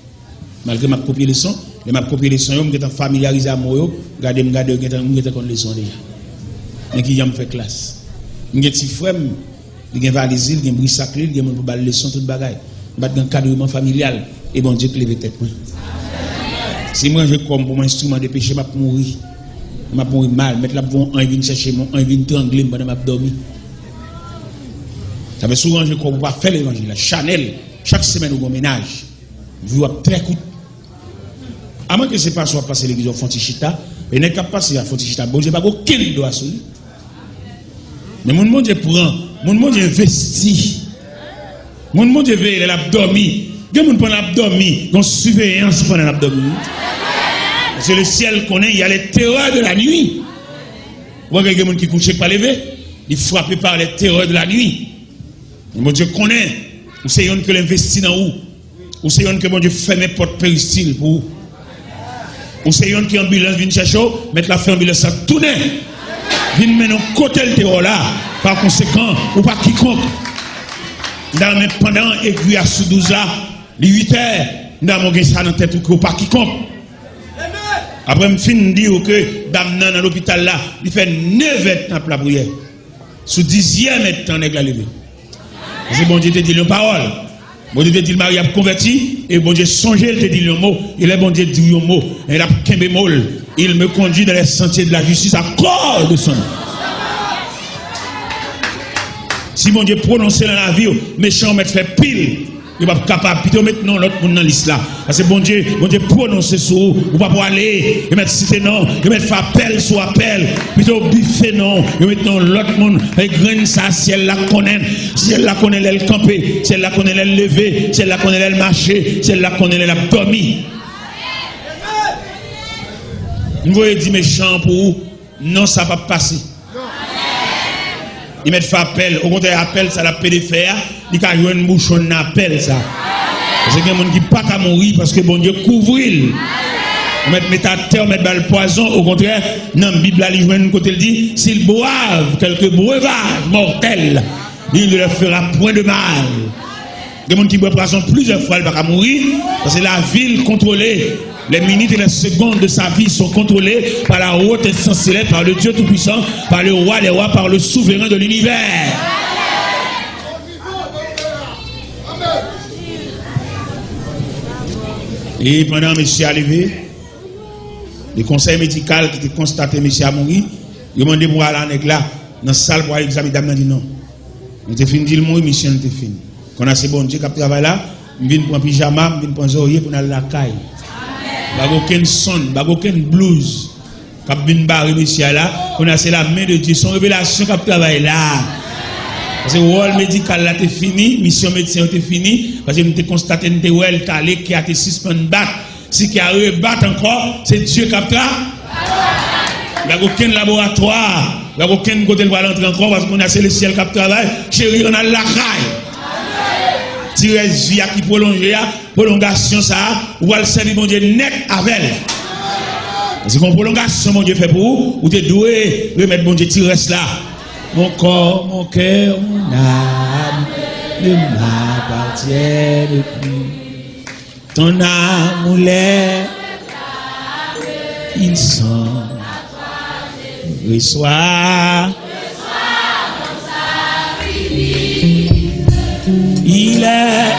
Malgré que je copier les sons, je copier les sons, je suis familiarisé à moi, je suis les sons déjà. Mais qui aime faire classe. Je suis petit frère, je suis valise, je suis brisaclé, je suis les sons, tout le bagage. Je suis un cadrement familial. Et bon Dieu, lève tête. Si moi je comme pour mon instrument de péché, je vais mourir. Je vais mourir mal. Mettre la bon un vient chercher mon un vient trangler pendant que je dormi. Ça fait souvent je crois pour pas faire l'évangile. Chanel, chaque semaine au ménage. Vous avez très coûteux. À moins que ce n'est pas soit passer l'église au Fontichita, et n'est pas passer à Fontichita. Bon Dieu, pas aucun doigt sur lui. Mais mon Dieu prend, mon Dieu investit. Mon Dieu veille, il a dormi. Il y a des gens qui ont dormi, qui ont surveillance pendant l'abdomen. Parce que le ciel connaît, il y a les terreurs de la nuit. Vous voyez, il y a des gens qui couchent pas levé, ils frappent par les terreurs de la nuit. Mon Dieu connaît, ou c'est un que l'investit dans vous, ou c'est un que mon Dieu ferme les portes péristyle pour vous. Ou c'est un qui ambulance vient chercher, mettre la fin ambulance à tourner, vient mener côté le terreur là, par conséquent, ou par quiconque. Pendant aiguille à sous 12 là, les 8 heures, nous avons ça dans la tête ou pas quiconque. Après, je finis de dire que dans l'hôpital là, il fait 9 heures dans la prière. Sous 10e temps, il a levé. Parce que bon Dieu te dit une parole. Bon Dieu te dit le mari a converti. Et bon Dieu songe, il te dit le mot. Il est bon Dieu dit le mot. Il a qu'un bémol. Il me conduit dans les sentiers de la justice à cause de son nom. Si mon Dieu prononce dans la vie, méchant met fait pile, il va pas capable. Plutôt maintenant l'autre monde dans l'islam. Parce que bon Dieu prononce sur vous, vous pas pour aller, il met cité non, il met fait appel sur appel, plutôt biffer non, il met non l'autre monde, et graine ça, si elle la connaît, elle camper, si elle la connaît, elle lever, si elle la connaît, elle marcher, si elle la connaît, elle a dormi. Vous voyez dit méchant pour vous, non ça va pas passer. Il met fait appel, au contraire, appel, ça la peut faire, il a joué une bouchonne appel, ça. Parce qu'il y a des gens qui ne peuvent pas mourir parce que bon Dieu couvre. Il met à terre, met le poison, au contraire, dans la Bible, il joue un côté, il dit, s'ils boivent quelques breuvages mortels, il ne leur fera point de mal. Il y a des gens qui boivent poison plusieurs fois, ils ne peuvent pas mourir, parce que la ville contrôlée. Les minutes et les secondes de sa vie sont contrôlées par la haute instance céleste, par le Dieu Tout-Puissant, par le roi des rois, par le souverain de l'univers. Et pendant que monsieur est arrivé, le conseil médical qui était constaté monsieur a mouru, il a demandé pour aller là, dans la salle pour aller examiner. Il a dit non. Il était fini de dire mourir, monsieur n'était fini. Quand on a ce bon Dieu qui a travaillé là, il vient pour un pyjama, il vient pour un oreiller pour aller à la caille. Pas aucun son, pas aucun blues. Quand vient barrer monsieur là, on a c'est la main de Dieu, son révélation qui travaille là. Parce que le rôle médical là est fini, mission médecin est fini, parce que nous avons constaté que nous avons calé qui a été suspendu battre. Si qui a rebattu encore, c'est Dieu qui a travaillé. Il n'y a aucun laboratoire, il n'y a aucun côté de l'entrer encore parce qu'on a c'est le ciel qui travaille. Chérie, on a la caille. Tirer vie qui prolonge, prolongation ça, ou va le servir mon Dieu net avec elle. C'est une prolongation mon Dieu fait pour vous, ou tu doué remettre mon Dieu tirer là. Mon corps, mon cœur, mon âme ne m'appartiennent plus. Ton amour l'est sang. Reçois. Il est.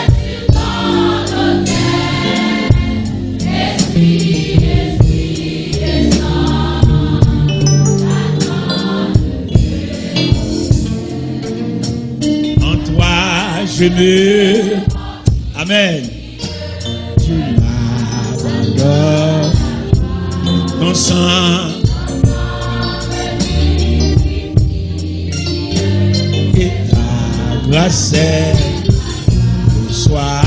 En toi, je me. Amen. Tu m'abandonnes. Ton sang. Et ta grâce. Sois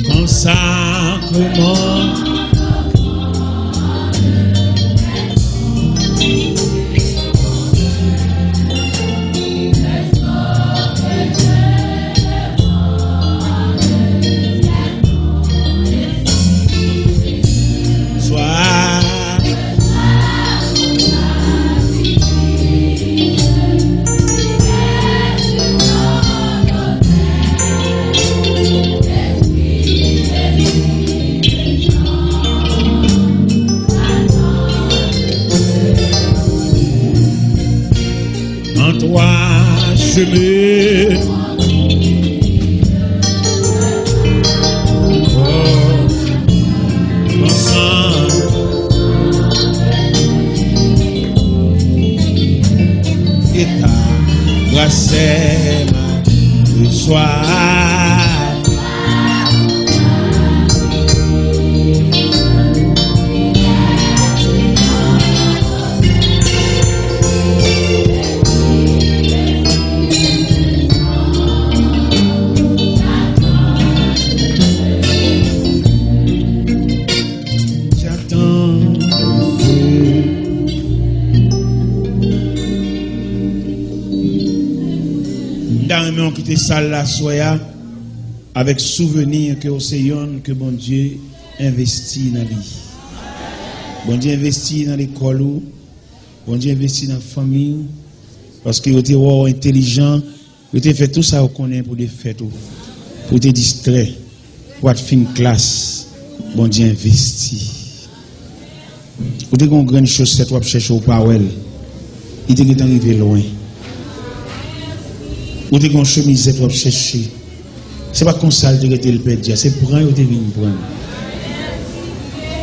consacre-moi. Je me ensemble et ta grâce me soit. On quitte salle la soya avec souvenir que au Seigneur que bon Dieu investit dans lui. Bon Dieu investit dans l'école, bon Dieu investit dans la famille parce que vous êtes intelligent, vous avez fait tout ça vous connaissez pour des fêtes, pour te distraire, pour être fin classe. Bon Dieu investit. Vous avez une grande chose cette vous chercher au Powell. Il est arrivé loin. Ou te gon chemise tu vas chercher. C'est pas comme ça que tu le perdre, c'est prendre ou te venir prendre.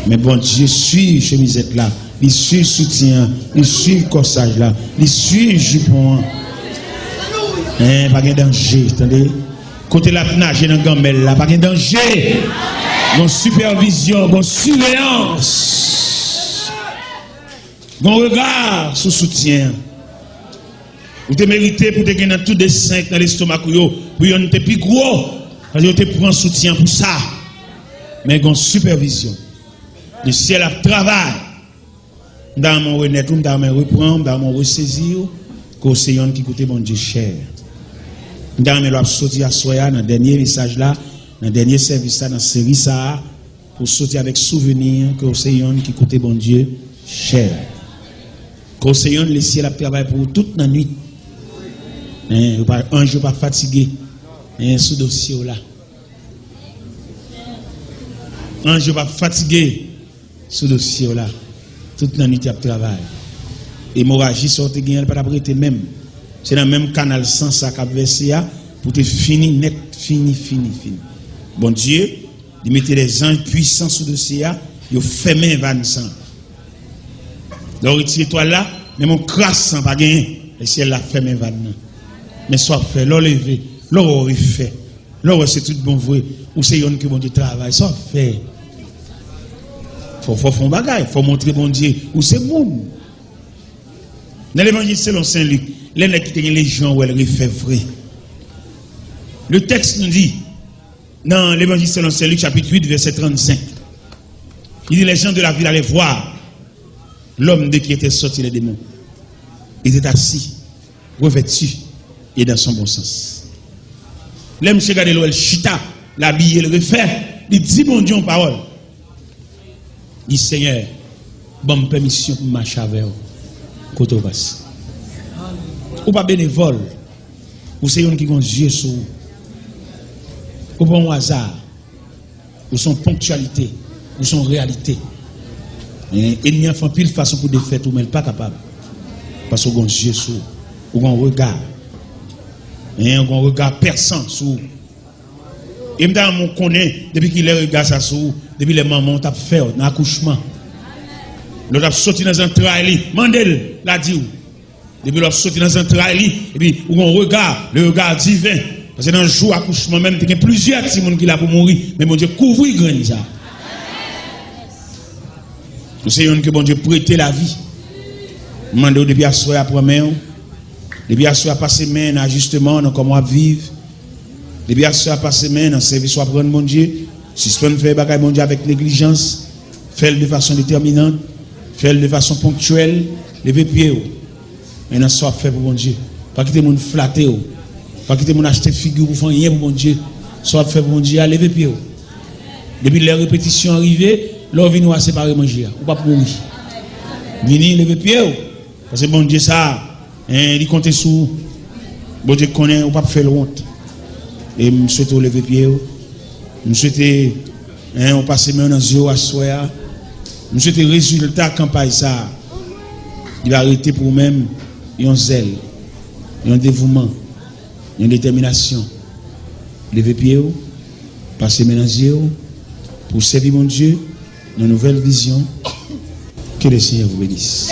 Mais bon Dieu suit chemisette là, il suit soutien, il suit corsage là, il suit jupon. Pas de danger, attendez. Côté la nager dans gamelle là, pas de danger. Bon supervision, bon surveillance. Bon regard sous soutien. Vous te méritez pour te gagner tout des 5 dans l'estomac pour yon te plus gros parce que te prend soutien pour ça. Mais une supervision. Le ciel a travail. Dans mon renaître, dans mon reprendre, dans mon ressaisir, que c'est yon qui coûte bon Dieu cher. Dans mon loi sortir à soya dans le dernier message là, dans le dernier service là, dans la série ça, pour sortir avec souvenir que c'est yon qui coûte bon Dieu cher. Que c'est yon le ciel a travail pour toute la nuit. Un jour pas fatigué, sous dossier là. Un jour pas fatigué, sous dossier là. Toute la nuit tu as travail. Hémorragie sorti gagne pas prêter même. C'est dans le même canal sans ça qu'a versé pour te finir net, fini. Bon Dieu, il mettait les anges puissants sous dossier, il fermé 25. Donc retire-toi là, mais mon crasse sans pas gagner, le ciel l'a fermé 29. Mais soit fait, l'on levé, l'on refait, l'on c'est tout bon vrai, ou c'est yon que bon Dieu travaille, soit fait. Faut faire un bagage, faut montrer bon Dieu, ou c'est bon. Dans l'évangile selon Saint Luc, les gens qui ont les gens où elle refait vrai. Le texte nous dit, dans l'évangile selon Saint Luc, chapitre 8, verset 35, il dit les gens de la ville allaient voir l'homme de qui était sorti les démons. Il était assis, revêtu, et dans son bon sens. L'aime se garder l'eau, elle chita, l'habiller, le refait. il dit bon Dieu en parole. Il dit Seigneur, bonne permission pour marcher avec vous. Côté passe. Ou pas bénévole. Ou c'est un qui a Dieu sur vous. Ou pas un hasard. Ou son ponctualité. Ou son réalité. Et il n'y a pas pile façon pour défaire tout, mais pas capable. Parce qu'on a Dieu sur vous. Ou un regard. Et un regard perçant sur vous. Et me connaît depuis qu'il est regard ça sur vous, depuis les mamans t'a fait dans l'accouchement. L'autre a sorti dans un trail, Mandel l'a dit. Depuis l'autre sorti dans un trail, et puis on regarde, le regard divin. Parce que dans le jour d'accouchement, même, il y a plusieurs personnes qui sont pour mourir, mais mon Dieu couvre grand ça. C'est une que bon Dieu prête la vie. Mandel depuis à soir après main, depuis à soir passer main ajustement dans comment vivre. Depuis à soir passer main dans service soit prendre mon Dieu, si ce peut faire bagaille mon Dieu avec négligence, faire de façon déterminante. Faire de façon ponctuelle, lever pied. Et dans soit fait pour mon Dieu. Pas quitter mon flatter. Pas quitter mon acheter figure pour faire rien pour mon Dieu. Soit fait pour mon Dieu, à lever pied. Depuis les répétitions arrivées, l'on vient nous séparer manger. Ou pas pour mourir. Venez lever pied. Parce que mon Dieu, ça, il compte sur. Bon Dieu connaît, ou pas faire honte. Et je souhaite lever pied. Je souhaite, on passe main dans les yeux à soi. Nous souhaitons le résultat de la campagne, ça. Il va arrêter pour nous-mêmes un zèle, un dévouement, une détermination. Lever pied, passer dans les yeux, pour servir mon Dieu, une nouvelle vision. Que le Seigneur vous bénisse.